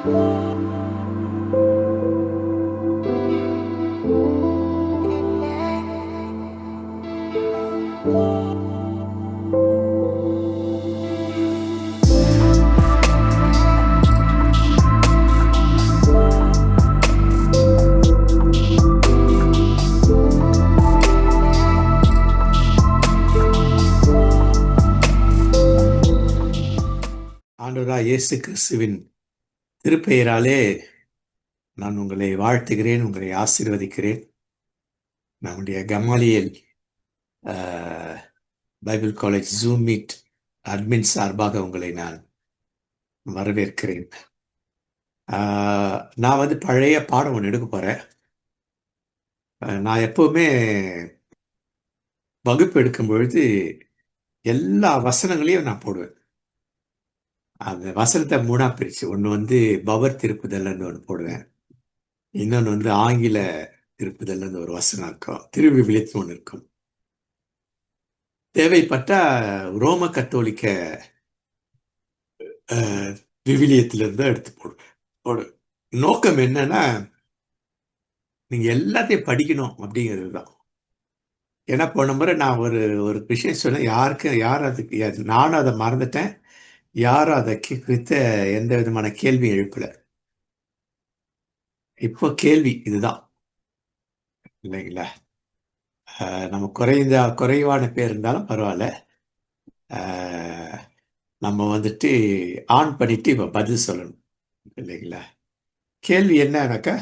ஆண்டவராய் இயேசு கிறிஸ்துவின் திருப்பெயராலே நான் உங்களை வாழ்த்துகிறேன், உங்களை ஆசீர்வதிக்கிறேன். நம்முடைய கமாலியல் Bible college zoom meet admin சார்பாக உங்களை நான் வரவேற்கிறேன். நான் பழைய பாடம் ஒன்று எடுக்க போகிறேன். நான் எப்போவுமே வகுப்பு எடுக்கும் பொழுது எல்லா வசனங்களையும் நான் போடுவேன். அந்த வசனத்தை மூணா பிரிச்சு, ஒன்று பவர் திருப்புதல்னு ஒன்று போடுவேன், இன்னொன்று ஆங்கில திருப்புதல்னு ஒரு வசனம் இருக்கும், திருவிவிலியம்னு ஒன்று இருக்கும். தேவைப்பட்டா ரோம கத்தோலிக்க விவிலியத்திலிருந்து எடுத்து போடு. நோக்கம் என்னன்னா, நீங்க எல்லாத்தையும் படிக்கணும் அப்படிங்கிறது தான். ஏன்னா போன முறை நான் ஒரு விஷயம் சொன்னேன், யாரும் அதுக்கு நானும் அதை மறந்துட்டேன், யாரும் அதை குறித்த எந்த விதமான கேள்வி எழுப்பல. இப்போ கேள்வி இதுதான் இல்லைங்களா? நம்ம குறைவான பேர் இருந்தாலும் பரவாயில்ல, நம்ம ஆன் பண்ணிட்டு இப்போ பதில் சொல்லணும் இல்லைங்களா? கேள்வி என்னன்னாக்கா,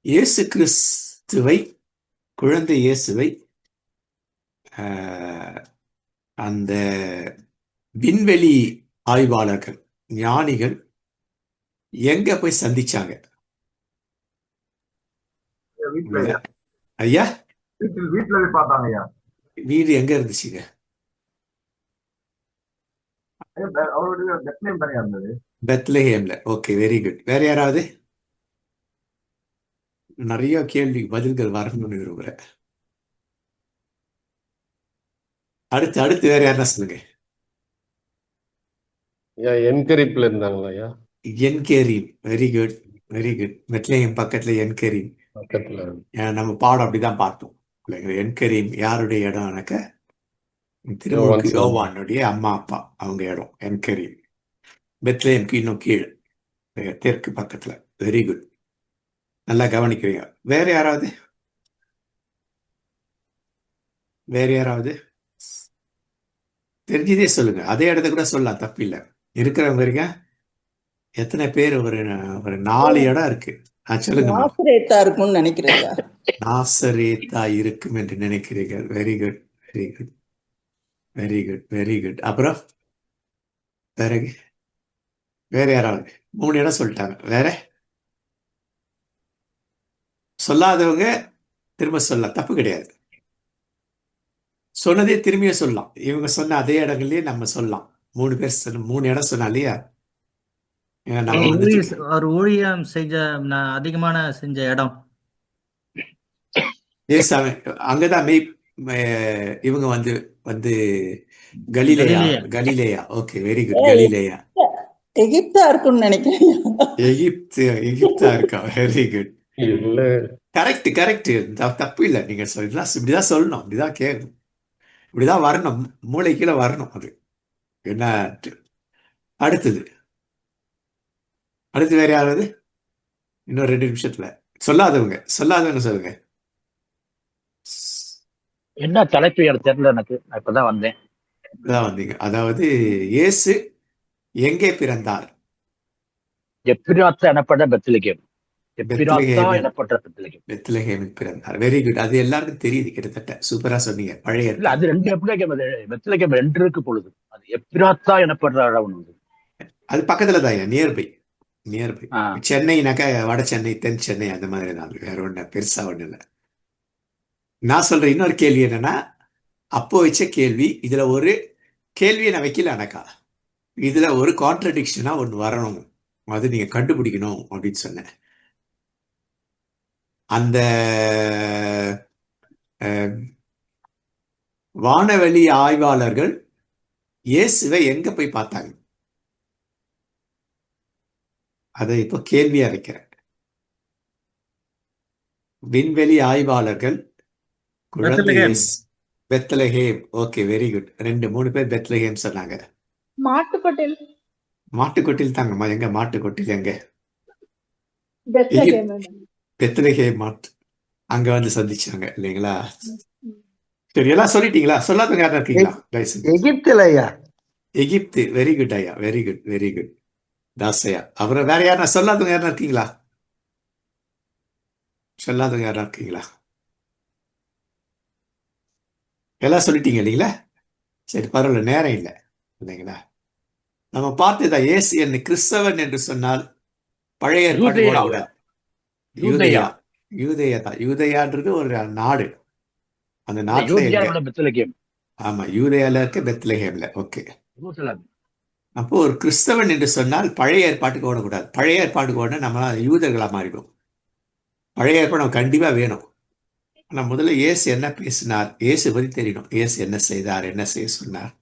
இயேசு கிறிஸ்துவை, குழந்தை இயேசுவை அந்த விண்வெளி ஆய்வாளர்கள், ஞானிகள் எங்க போய் சந்திச்சாங்க? ஐயா, வீட்டுல போய் பார்த்தாங்க ஐயா. வீடு எங்க இருந்துச்சுங்க? பெத்லஹேம்ல. Okay, very good. வேற யாராவது? நிறைய கேள்வி பதில்கள் வரணும்னு விரும்புறேன். அடுத்து வேற யாரா சொல்லுங்க. என்கரீப்ல இருந்தாங்களா ஐயா? Ein Karem, very good very good. Bethlehem பக்கத்துல என்கரீம் பக்கத்துல. நம்ம பாடம் அப்படிதான் பார்த்தோம் இல்லைங்களா? என்கரீம் யாருடைய இடம்னாக்க, திருமுழுக்கு யோவானுடைய அம்மா அப்பா அவங்க இடம் என்கரீம். பெத்லஹேம்க்கு இன்னும் கீழே தெற்கு பக்கத்துல. வெரி குட், நல்லா கவனிக்கிறீங்க. வேற யாராவது தெரிஞ்சதே சொல்லுங்க. அதே இடத்த கூட சொல்லலாம், தப்பில்லை. இருக்கிறவங்க இருக்க எத்தனை பேர்? ஒரு 4 இடம் இருக்கு. சொல்லுங்க. நாசரேத்தா இருக்கும்னு நினைக்கிறேன். நாசரேத்தா இருக்கும் என்று நினைக்கிறீர்கள். Very good very good very good very good. அப்புறம் வேற யாராவது? 3 இடம் சொல்லிட்டாங்க. வேற சொல்லாதவங்க திரும்ப சொல்லலாம், தப்பு கிடையாது. சொன்னதே திரும்பியும் சொல்லலாம். இவங்க சொன்ன அதே இடங்கள்லயே நம்ம சொல்லலாம். 3 பேர் 3 இடம் சொன்னா இல்லையா? ஒரு ஊழியம் அதிகமான செஞ்ச இடம் அங்கதான் இவங்க வந்து கலிலேயா. Okay, very good. கலிலேயா எகிப்தா இருக்கும்னு நினைக்கிறேன். எகிப்தா இருக்கா? Very good, correct. தப்பு இல்லை. நீங்க இப்படிதான் சொல்லணும், இப்படிதான் கேட்கணும், இப்படிதான் வரணும், மூளைக்குள்ள வரணும். அது என்ன? அடுத்து வேற யாராவது? இன்னும் 2 நிமிஷத்துல சொல்லாதவங்க சொல்லுங்க. என்ன தலைப்பு தெரியல எனக்கு, இப்பதான் வந்தீங்க. அதாவது இயேசு எங்கே பிறந்தார்? எப்பிராத்தா எனப்பட்ட பெத்லகேம். பெத்லகேமில் பிறந்தார். Very good. அது எல்லாருக்கும் தெரியுது கிட்டத்தட்ட. சூப்பரா சொன்னீங்க. பழைய அது 2 பெத்லகேம் 2 இருக்கு பொழுது. அது எப்பிராத்தா எனப்படுற இடம். அது பக்கத்துல தான், நியர்பை. சென்னைனாக்க வட சென்னை, தென் சென்னை அந்த மாதிரி தான். வேற ஒண்ணு பெருசா ஒண்ணு இல்லை. நான் சொல்றேன் இன்னொரு கேள்வி என்னன்னா, அப்போ வச்ச கேள்வி, இதுல ஒரு கேள்வியை நான் வைக்கல. எனக்கா இதுல ஒரு கான்ட்ரடிக்ஷனா ஒன்று வரணும், அது நீங்க கண்டுபிடிக்கணும் அப்படின்னு சொன்னேன். அந்த வானவெளி ஆய்வாளர்கள் இயேசுவை எங்க போய் பார்த்தாங்க? அதை இப்போ கேள்வியா வைக்கிறேன். விண்வெளி ஆய்வாளர்கள் குழந்தை பெத்லகேம். இயேசு பெத்லஹேம். Okay, very good. 2 3 பேர் பெத்லஹேம் சொன்னாங்க. மாட்டுக்கொட்டில் மாட்டுக்கொட்டில் தாங்கம்மா. எங்க மாட்டுக்கொட்டில் எங்க? Bethlehem madam. பெத்லஹேம் மாட்டு அங்க வந்து சந்திச்சாங்க இல்லைங்களா? சரி, எல்லாம் சொல்லிட்டீங்களா? சொல்லாதவங்க யாரும் இருக்கீங்களா? தயவு செஞ்சு. எகிப்துல ஐயா. எகிப்து. வெரி குட் ஐயா, வெரி குட், வெரி குட். தாசையா. அப்புறம் வேற யாரா சொல்லாதவங்க யாரா இருக்கீங்களா? சொல்லாதவங்க யாரா இருக்கீங்களா? எல்லாம் சொல்லிட்டீங்க இல்லைங்களா? சரி, பரவாயில்ல, நேரம் இல்லை இல்லைங்களா? நம்ம பார்த்ததா இயேசு என்ன கிறிஸ்தவன் என்று சொன்னால் பழைய ஏற்பாடு யூதேயா. போடக்கூடாது. யூதேயா. யூதேயா தான். யூதேயான்றது ஒரு நாடு. அந்த நாட்டுல யூதேயா எங்க? பெத்லகேம். ஆமா, யூதேயால இருக்க பெத்லஹேம்ல. ஓகே. ஜெருசலம். அப்போ ஒரு கிறிஸ்தவன் என்று சொன்னால் பழைய ஏற்பாட்டுக்கு ஓடக்கூடாது. பழைய ஏற்பாட்டுக்கு ஓட நம்ம யூதர்களா மாறிடும். பழைய ஏற்பாடு நமக்கு கண்டிப்பா வேணும். ஆனா முதல்ல இயேசு என்ன பேசினார், இயேசு பத்தி தெரியணும். இயேசு என்ன செய்தார், என்ன செய்ய சொன்னார்.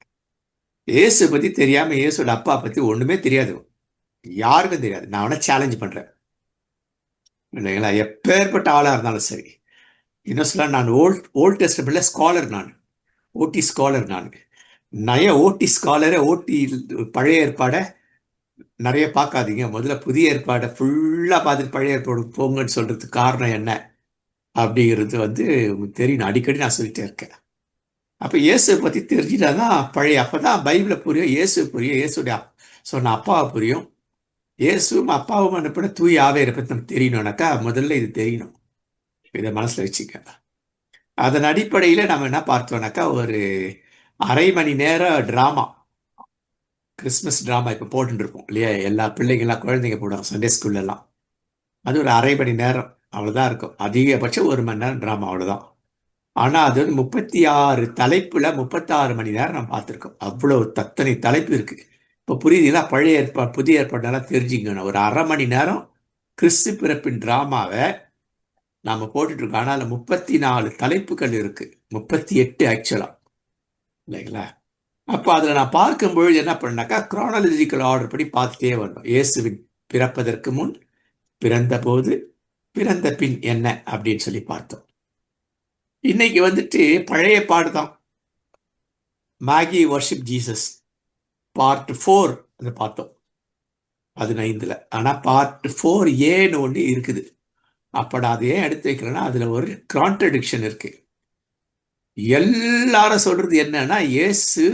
இயேசு பத்தி தெரியாம இயேசுவோட அப்பா பத்தி ஒண்ணுமே தெரியாது. யாருக்கும் தெரியாது. நான் அவனை சேலஞ்ச் பண்றேன் இல்லைங்களா? எப்பேற்பட்ட ஆளா இருந்தாலும் சரி. இன்னும் சொல்ல, நான் ஓல்ட் டெஸ்டமெண்ட்ல ஸ்காலர். நான் ஓடி ஸ்காலர். நான் நிறைய ஓடி ஸ்காலரை ஓடி பழைய ஏற்பாடை நிறைய பார்க்காதீங்க. முதல்ல புதிய ஏற்பாடை ஃபுல்லா பார்த்துட்டு பழைய ஏற்பாடு போங்கன்னு சொல்றதுக்கு காரணம் என்ன அப்படிங்கிறது உங்களுக்கு தெரியும். அடிக்கடி நான் சொல்லிட்டே இருக்கேன். அப்ப இயேசுவை பத்தி தெரிஞ்சுட்டாதான் பழைய, அப்பதான் பைபிளை புரியும், இயேசு புரியும், இயேசுடைய சொன்ன அப்பாவை புரியும். இயேசுவும் அப்பாவும் அனுப்பின தூய ஆவியை பத்தி நமக்கு தெரியணும்னாக்கா முதல்ல இது தெரியணும். இதை மனசுல வச்சுக்க. அதன் அடிப்படையில நம்ம என்ன பார்த்தோம்னாக்கா, ஒரு அரை மணி நேரம் டிராமா, கிறிஸ்மஸ் டிராமா இப்போ போட்டுட்டு இருப்போம் இல்லையா? எல்லா பிள்ளைங்கள்லாம் குழந்தைங்க போடுவாங்க சண்டே ஸ்கூல்ல எல்லாம். அது ஒரு அரை மணி நேரம் அவ்வளவுதான் இருக்கும். அதிகபட்சம் 1 மணி நேரம் டிராமா, அவ்வளவுதான். ஆனா அது 36 தலைப்புல 36 மணி நேரம் நம்ம பார்த்துருக்கோம். அவ்வளவு தத்தனை தலைப்பு இருக்கு. இப்போ புரியுதுங்களா? பழைய ஏற்பாடு புதிய ஏற்பாடுலாம் தெரிஞ்சுக்கணும். ஒரு அரை மணி நேரம் கிறிஸ்து பிறப்பின் டிராமாவை நாம போட்டுட்டு இருக்கோம். ஆனால் 34 தலைப்புகள் இருக்கு. 38 ஆக்சுவலா இல்லைங்களா? அப்போ அதில் நான் பார்க்கும்பொழுது என்ன பண்ணாக்கா, குரானாலஜிக்கல் ஆர்டர் படி பார்த்துட்டே வரணும். இயேசுவின் பிறப்பதற்கு முன், பிறந்த போது, பிறந்த பின் என்ன அப்படின்னு சொல்லி பார்த்தோம். இன்னைக்கு பழைய பாடு தான். மேகி வர்ஷிப் ஜீசஸ் பார்ட் 4 அதை பார்த்தோம் 15ல். ஆனால் பார்ட் 4 ஏன்னு ஒன்று இருக்குது. அப்போ நான் அதை ஏன் எடுத்து வைக்கிறேன்னா, அதில் ஒரு கான்ட்ரடிக்ஷன் இருக்கு. எல்லாரும் சொல்றது என்னன்னா, இயேசு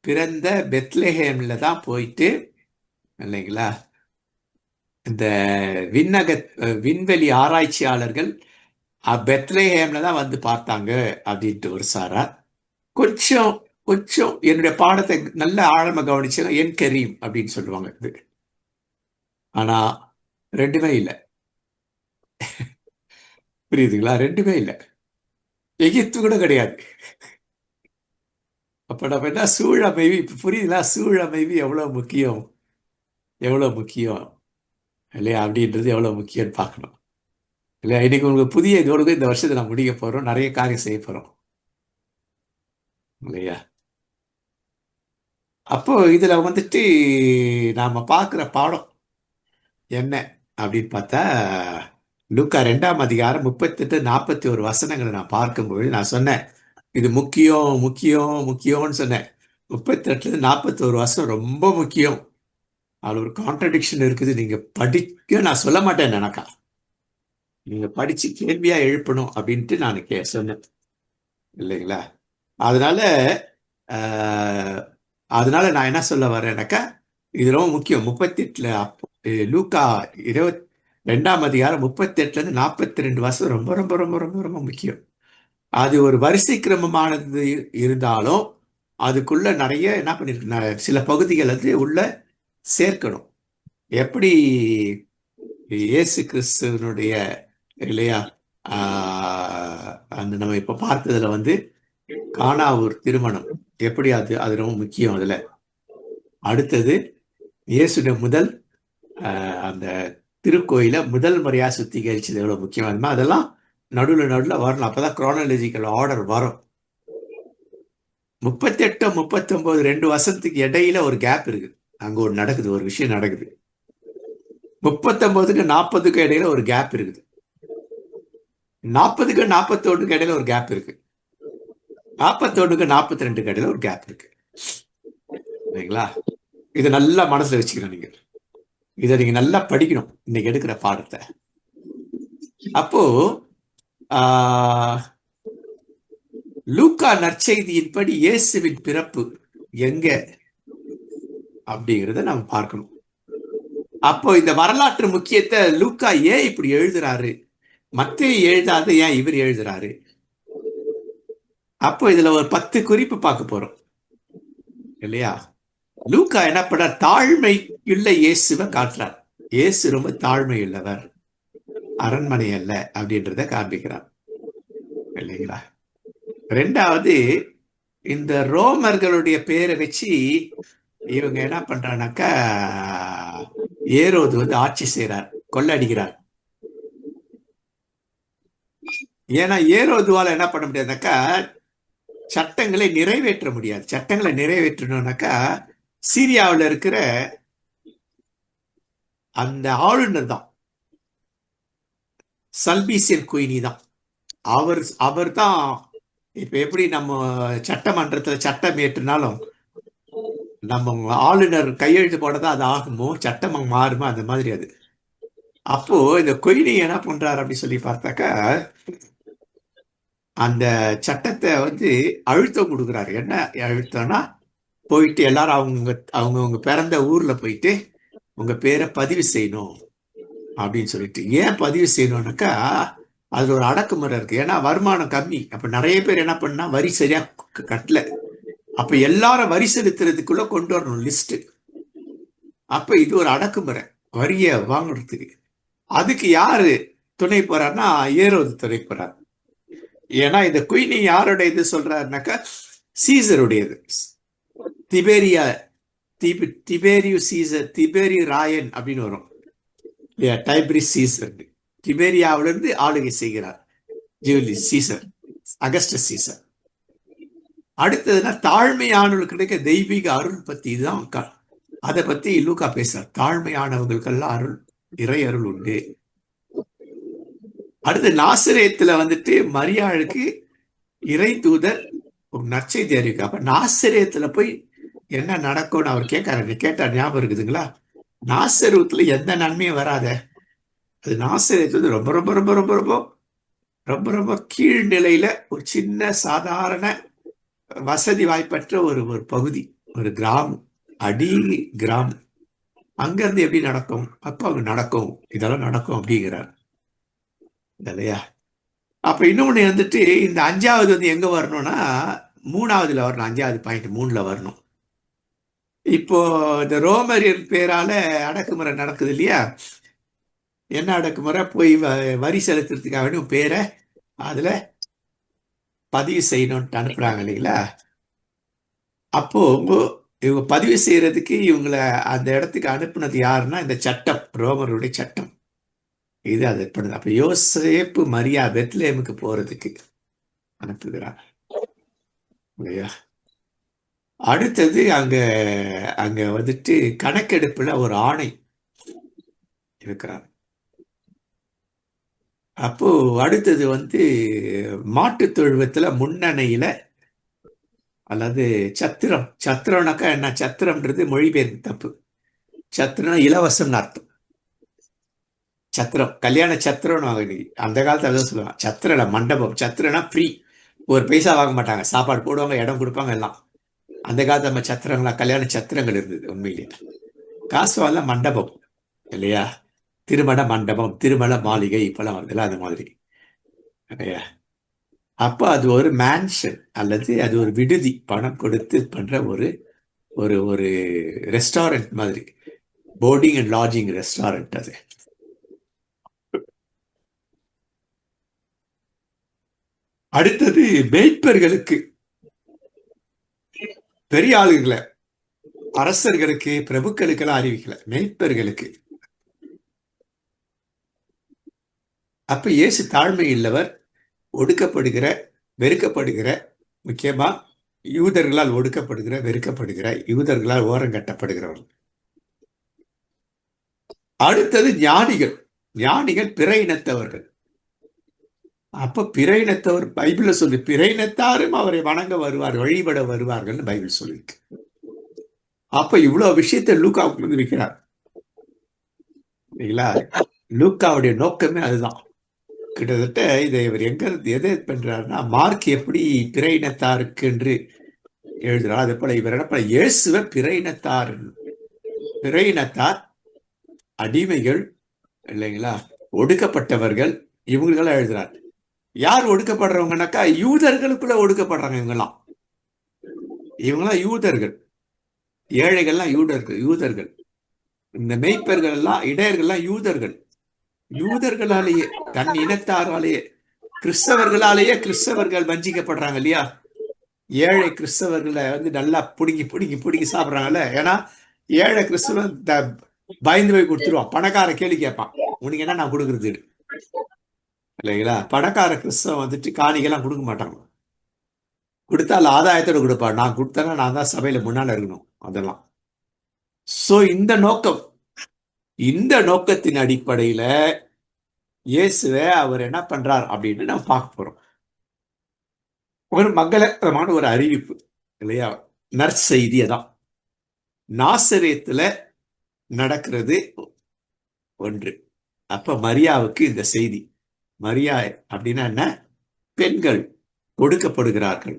பிறந்த பெத்லஹேம்ல தான் போயிட்டு இல்லைங்களா, இந்த விண்வெளி ஆராய்ச்சியாளர்கள் பெத்லஹேம்ல தான் வந்து பார்த்தாங்க அப்படின்ட்டு ஒரு சாரா. கொஞ்சம் கொஞ்சம் என்னுடைய பாடத்தை நல்ல ஆழமா கவனிச்சாங்க, என் கரீம் அப்படின்னு சொல்லுவாங்க இது. ஆனா ரெண்டுமே இல்லை. புரியுதுங்களா? ரெண்டுமே இல்லை. எகிப்து கூட கிடையாது. அப்ப நம்ம என்ன சூழமைவி, இப்ப புரியுதுங்களா? சூழமைவி எவ்வளவு முக்கியம், எவ்வளவு முக்கியம் இல்லையா அப்படின்றது எவ்வளவு முக்கியம்னு பார்க்கணும் இல்லையா? இன்னைக்கு உங்களுக்கு புதிய இதோடு இந்த வருஷத்தை நான் முடிக்க போறோம், நிறைய காரியம் செய்ய போறோம் இல்லையா? அப்போ இதுல நாம பார்க்குற பாடம் என்ன அப்படின்னு பார்த்தா, லூக்கா 2ஆம் அதிகாரம் 38-41 வசனங்களை நான் பார்க்கும்போது நான் சொன்னேன், இது முக்கியம் முக்கியம் முக்கியம்னு சொன்னேன். 38-41 வசனம் ரொம்ப முக்கியம். அதுல ஒரு கான்ட்ரடிக்ஷன் இருக்குது. நீங்க படிக்க நான் சொல்ல மாட்டேன் எனக்கா, நீங்க படிச்சு கேள்வியா எழுப்பணும் அப்படின்ட்டு நான் சொன்னேன் இல்லைங்களா? அதனால அதனால நான் என்ன சொல்ல வரேன்னாக்கா, இது ரொம்ப முக்கியம். 38 லூக்கா 22ஆம் அதிகாரம் 38-42 வசனம் ரொம்ப ரொம்ப ரொம்ப ரொம்ப ரொம்ப முக்கியம். அது ஒரு வரிசை கிரமமானது இருந்தாலும் அதுக்குள்ள நிறைய என்ன பண்ணிருக்கு, சில பகுதிகள் உள்ள சேர்க்கணும். எப்படி இயேசு கிறிஸ்துவனுடைய இல்லையா, அந்த நம்ம இப்ப பார்த்ததுல கானாவூர் திருமணம் எப்படி, அது ரொம்ப முக்கியம். அதுல அடுத்தது இயேசுடைய முதல் அந்த திருக்கோயில முதல் முறையா சுத்திகரிச்சது எவ்வளவு முக்கியம். அதெல்லாம் நடுவில் வரணும். அப்பதான் குரானாலஜிக்கல் ஆர்டர் வரும். 38-39 2 வருஷத்துக்கு இடையில ஒரு கேப் இருக்கு. அங்க ஒரு விஷயம் நடக்குது. 39க்கு 40க்கு இடையில ஒரு கேப் இருக்குது. 40க்கு 41க்கு இடையில ஒரு கேப் இருக்கு. 41க்கு 42க்கு இடையில ஒரு கேப் இருக்கு. சரிங்களா? இதை நல்லா மனசுல வச்சுக்கணும். நீங்க இதை நீங்க நல்லா படிக்கணும் இன்னைக்கு எடுக்கிற பாடத்தை. அப்போ லூக்கா நற்செய்தியின்படி இயேசுவின் பிறப்பு எங்க அப்படிங்கிறத நம்ம பார்க்கணும். அப்போ இந்த வரலாற்று முக்கியத்தை லூக்கா ஏன் இப்படி எழுதுறாரு, மத்தேயு எழுதாத ஏன் இவர் எழுதுறாரு? அப்போ இதுல ஒரு 10 குறிப்பு பார்க்க போறோம் இல்லையா? லூக்கா என்ன பண்ண, தாழ்மையுள்ள இயேசுவை காட்டுறார். இயேசு ரொம்ப தாழ்மை உள்ளவர், அரண்மனை அல்ல அப்படின்றத காண்பிக்கிறார் இல்லைங்களா? ரெண்டாவது, இந்த ரோமர்களுடைய பேரை வச்சு இவங்க என்ன பண்றாங்கனாக்கா, ஏரோது வந்து ஆட்சி செய்யறார், கொள்ளடிக்கிறார். ஏன்னா ஏரோதுவால என்ன பண்ண முடியாதுனாக்கா, சட்டங்களை நிறைவேற்ற முடியாது. சட்டங்களை நிறைவேற்றணும்னாக்கா சீரியாவில் இருக்கிற அந்த ஆளுநர் தான், சல்பீசியன் குயினி தான். அவர் தான். இப்ப எப்படி நம்ம சட்டமன்றத்துல சட்டம் ஏற்றினாலும் நம்ம ஆளுநர் கையெழுத்து போடதான் அது ஆகுமோ, சட்டமா மாறுமோ, அந்த மாதிரி அது. அப்போ இந்த கொயினி என்ன பண்றாரு அப்படி சொல்லி பார்த்தாக்கா, அந்த சட்டத்தை வந்து அழுத்தம் கொடுக்குறாரு. என்ன அழுத்தம்னா, போயிட்டு எல்லாரும் அவங்க பிறந்த ஊர்ல போயிட்டு உங்க பேரை பதிவு செய்யணும் அப்படின்னு சொல்லிட்டு. ஏன் பதிவு செய்யணும்னாக்கா, அதுல ஒரு அடக்குமுறை இருக்கு. ஏன்னா வருமானம் கம்மி. அப்ப நிறைய பேர் என்ன பண்ணா, வரி சரியா கட்டல. அப்ப எல்லாரும் வரி செலுத்துறதுக்குள்ள கொண்டு வரணும் லிஸ்ட். அப்ப இது ஒரு அடக்குமுறை, வரிய வாங்குறதுக்கு. அதுக்கு யாரு துணை போறாருன்னா, ஏரோது துணை போறார். ஏன்னா இந்த குயினி யாரோட இது சொல்றாருனாக்கா, சீசருடையது. திபேரியு சீசர், திபேரியு ராயன் அப்படின்னு வரும் இல்லையா? டைப்ரிஸ் சீசர் திபேரியாவிலிருந்து ஆளுகை செய்கிறார் ஜூலியஸ் சீசர், அகஸ்டஸ் சீசர். அடுத்ததுன்னா, தாழ்மையானவர்களுக்கு கிடைக்க தெய்வீக அருள் பத்தி தான் அதை பத்தி லூக்கா பேசுறார். தாழ்மையானவர்களுக்கெல்லாம் அருள், இறை அருள் உண்டு. அடுத்து நாசரேத்துல வந்துட்டு மரியாளுக்கு இறை தூதர் ஒரு நற்செய்தி அறிவிக்க. அப்ப நாசரேத்துல போய் என்ன நடக்கும்னு அவர் கேட்டார். ஞாபகம் இருக்குதுங்களா? நாசரேத்துல எந்த நன்மையும் வராத. அது நாசரேத்து வந்து ரொம்ப ரொம்ப ரொம்ப ரொம்ப ரொம்ப ரொம்ப ரொம்ப கீழ்நிலையில ஒரு சின்ன சாதாரண வசதி வாய்ப்பற்ற ஒரு பகுதி, ஒரு கிராமம், அடி கிராமம். அங்க இருந்து எப்படி நடக்கும்? அப்ப அங்க நடக்கும், இதெல்லாம் நடக்கும் அப்படிங்கிறார் இல்லையா? அப்ப இன்னொன்னு வந்துட்டு, இந்த 5வது வந்து எங்க வரணும்னா, 3வதுல வரணும். 5வது பாயிண்ட் 3ல வரணும். இப்போ இந்த ரோமரியர் பேரால அடக்குமுறை நடக்குது இல்லையா? என்ன அடக்குமுறை? போய் வரி செலுத்துறதுக்காக வேண்டி பேரை அதுல பதிவு செய்யணும்ட்டு அனுப்புறாங்க இல்லைங்களா? அப்போ இவங்க பதிவு செய்யறதுக்கு இவங்களை அந்த இடத்துக்கு அனுப்புனது யாருன்னா, இந்த சட்டம், ரோமருடைய சட்டம் இது அது பண்ணுது. அப்ப யோசேப்பு மரியா பெத்லேமுக்கு போறதுக்கு அனுப்புகிறார் இல்லையா? அடுத்தது அங்க வந்துட்டு கணக்கெடுப்புல ஒரு ஆணை இருக்கிறார். அப்போ அடுத்தது வந்து மாட்டு தொழுவத்துல முன்னணையில, அல்லது சத்திரம்னாக்கா என்ன? சத்திரம்ன்றது மொழிபெயர்ப்பு தப்பு. சத்திரம் இலவசம்னு அர்த்தம். சத்திரம், கல்யாண சத்திரம்னு அந்த காலத்துல அதான் சொல்லுவாங்க. சத்திரல மண்டபம். சத்திரம்னா ஃப்ரீ, ஒரு பைசா வாங்க மாட்டாங்க, சாப்பாடு போடுவாங்க, இடம் கொடுப்பாங்க எல்லாம். அந்த காலத்துல நம்ம சத்திரங்களா, கல்யாண சத்திரங்கள் இருந்தது. உண்மையிலேயே காசு வாங்க மண்டபம் இல்லையா? திருமண மண்டபம், திருமண மாளிகை இப்பெல்லாம் வருதுல்ல, அந்த மாதிரி இல்லையா? அப்போ அது ஒரு மேன்ஷன் அல்லது அது ஒரு விடுதி, பணம் கொடுத்து பண்ற ஒரு ஒரு ஒரு ரெஸ்டாரண்ட் மாதிரி, போர்டிங் அண்ட் லாட்ஜிங் ரெஸ்டாரண்ட் அது. அடுத்தது மேய்ப்பர்களுக்கு, பெரிய ஆளுகளை, அரசர்களுக்கு, பிரபுக்களுக்கெல்லாம் அறிவிக்கல, மேய்ப்பர்களுக்கு. அப்ப இயேசு தாழ்மை இல்லவர், ஒடுக்கப்படுகிற, வெறுக்கப்படுகிற, முக்கியமா யூதர்களால் ஒடுக்கப்படுகிற, வெறுக்கப்படுகிற, யூதர்களால் ஓரங்கட்டப்படுகிறவர்கள். அடுத்தது ஞானிகள். ஞானிகள் பிற இனத்தவர்கள். அப்ப பிற இனத்தவர் பைபிள்ல சொல்லி பிற இனத்தாரும் அவரை வணங்க வருவார், வழிபட வருவார்கள் பைபிள் சொல்லியிருக்கு. அப்ப இவ்வளவு விஷயத்தை லூக்காவுக்கு வந்து வைக்கிறார் இல்லைங்களா? லூக்காவுடைய நோக்கமே அதுதான். கிட்டத்தட்ட இதை இவர் எதை பண்றாருன்னா, மார்க் எப்படி பிற இனத்தாருக்கு என்று எழுதுறார், அதே போல இவர் என்ன இயேசுவ பிற இனத்தார், பிற இனத்தார், அடிமைகள் இல்லைங்களா, ஒடுக்கப்பட்டவர்கள், இவங்களுக்கெல்லாம் எழுதுறார். யார் ஒடுக்கப்படுறவங்கனாக்கா யூதர்களுக்குள்ள ஒடுக்கப்படுறாங்க. இவங்கெல்லாம் யூதர்கள், ஏழைகள்லாம் யூதர்கள், இந்த மெய்ப்பர்கள் எல்லாம் இடையர்கள்லாம் யூதர்கள். யூதர்களாலேயே, தன் இனத்தாராலேயே, கிறிஸ்தவர்கள் வஞ்சிக்கப்படுறாங்க இல்லையா? ஏழை கிறிஸ்தவர்களை வந்து நல்லா பிடுங்கி சாப்பிட்றாங்கல்ல. ஏன்னா ஏழை கிறிஸ்தவன் பயந்து போய் கொடுத்துருவான், பணக்கார கேள்வி கேட்பான், உனக்கு என்ன நான் கொடுக்குறது இல்லைங்களா? பணக்கார கிறிஸ்தவன் வந்துட்டு காணிக்கெல்லாம் கொடுக்க மாட்டாங்க, கொடுத்தால ஆதாயத்தோட கொடுப்பான். நான் கொடுத்தேன்னா நான் தான் சபையில முன்னால இருக்கணும், அதெல்லாம். சோ இந்த நோக்கத்தின் அடிப்படையில இயேசுவை அவர் என்ன பண்றார் அப்படின்னு நம்ம பார்க்க போறோம். ஒரு மங்களகரமான ஒரு அறிவிப்பு இல்லையா? நற்செய்தி தான். நாசரேத்துல நடக்கிறது ஒன்று. அப்ப மரியாவுக்கு இந்த செய்தி. மரியா அப்படின்னா என்ன? பெண்கள் கொடுக்கப்படுகிறார்கள்.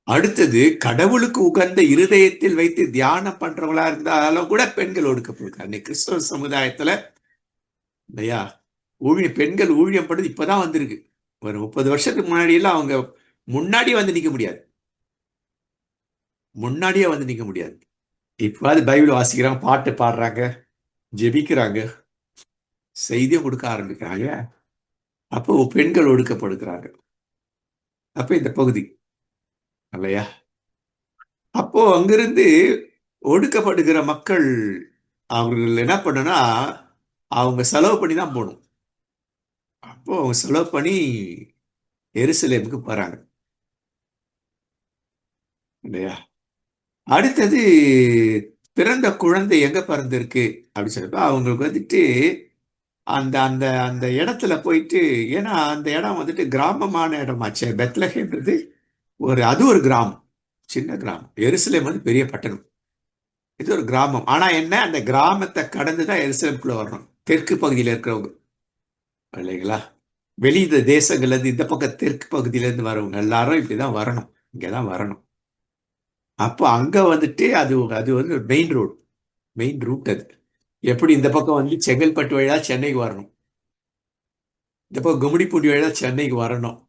அடுத்தது, கடவுளுக்கு உகந்த இருதயத்தில் வைத்து தியானம் பண்றவங்களா இருந்தாலும் கூட பெண்கள் ஒடுக்கப்படுகிறாங்க. கிறிஸ்தவ சமுதாயத்துல இல்லையா, பெண்கள் ஊழியம் படுது இப்பதான் வந்திருக்கு. ஒரு 30 வருஷத்துக்கு முன்னாடி எல்லாம் அவங்க முன்னாடியே வந்து நிக்க முடியாது. இப்போது பைபிள் வாசிக்கிறாங்க, பாட்டு பாடுறாங்க, ஜெபிக்கிறாங்க, செய்தியும் கொடுக்க ஆரம்பிக்கிறாங்க. அப்போ பெண்கள் ஒடுக்கப்படுகிறாங்க. அப்ப இந்த பகுதி இல்லையா? அப்போ அங்கிருந்து ஒடுக்கப்படுகிற மக்கள் அவர்கள் என்ன பண்ணுனா, அவங்க செலவு பண்ணி தான் போகணும். அப்போ அவங்க செலவு பண்ணி எருசலேமுக்கு போறாங்க இல்லையா? அடுத்தது, பிறந்த குழந்தை எங்க பிறந்திருக்கு அப்படின்னு சொல்லிட்டு அவங்களுக்கு வந்துட்டு அந்த அந்த அந்த இடத்துல போயிட்டு, ஏன்னா அந்த இடம் வந்துட்டு கிராமமான இடமாச்சு. பெத்லஹேம்ன்றது அது ஒரு கிராமம், சின்ன கிராமம். எருசலேம் வந்து பெரிய பட்டணம், இது ஒரு கிராமம். ஆனா என்ன, அந்த கிராமத்தை கடந்துதான் எருசலேமுக்குள்ள வரணும், தெற்கு பகுதியில இருக்கிறவங்க இல்லைங்களா? வெளி தேசங்கள்ல இருந்து இந்த பக்கம் தெற்கு பகுதியில இருந்து வரவங்க எல்லாரும் இப்படிதான் வரணும், இங்கதான் வரணும். அப்போ அங்க வந்துட்டு அது வந்து மெயின் ரூட். அது எப்படி இந்த பக்கம் வந்து செங்கல்பட்டு வழியா சென்னைக்கு வரணும், இந்த பக்கம் கும்மிடிப்பூண்டி வழியா சென்னைக்கு வரணும்,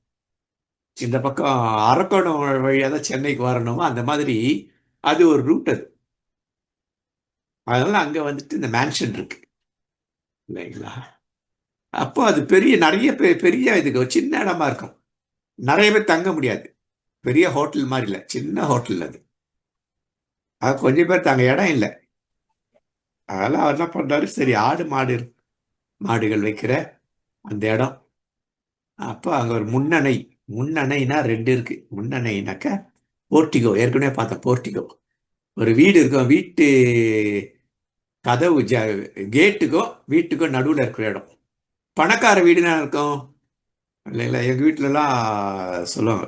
இந்த பக்கம் அரக்கோணம் வழியா தான் சென்னைக்கு வரணுமோ அந்த மாதிரி அது ஒரு ரூட். அதனால அங்க வந்துட்டு இந்த மேன்ஷன் இருக்கு இல்லைங்களா? அப்போ அது நிறைய பெரிய இதுக்கு ஒரு சின்ன இடமா இருக்கும், நிறைய பேர் தங்க முடியாது. பெரிய ஹோட்டல் மாதிரி இல்லை, சின்ன ஹோட்டல். அது கொஞ்சம் பேர் தங்க இடம் இல்லை. அதெல்லாம் அவர் என்ன பண்றாரு, சரி ஆடு மாடுகள் வைக்கிற அந்த இடம். அப்போ அங்க ஒரு முன்னணைனா 2 இருக்கு. முன்னணைனாக்க போர்ட்டிகோ, ஏற்கனவே பார்த்தேன் போர்ட்டிகோ. ஒரு வீடு இருக்கும், வீட்டு கதவு கேட்டுக்கும் வீட்டுக்கும் நடுவில் இருக்கிற இடம். பணக்கார வீடுனா இருக்கும் இல்லைங்களா? எங்க வீட்டிலலாம் சொல்லுவாங்க,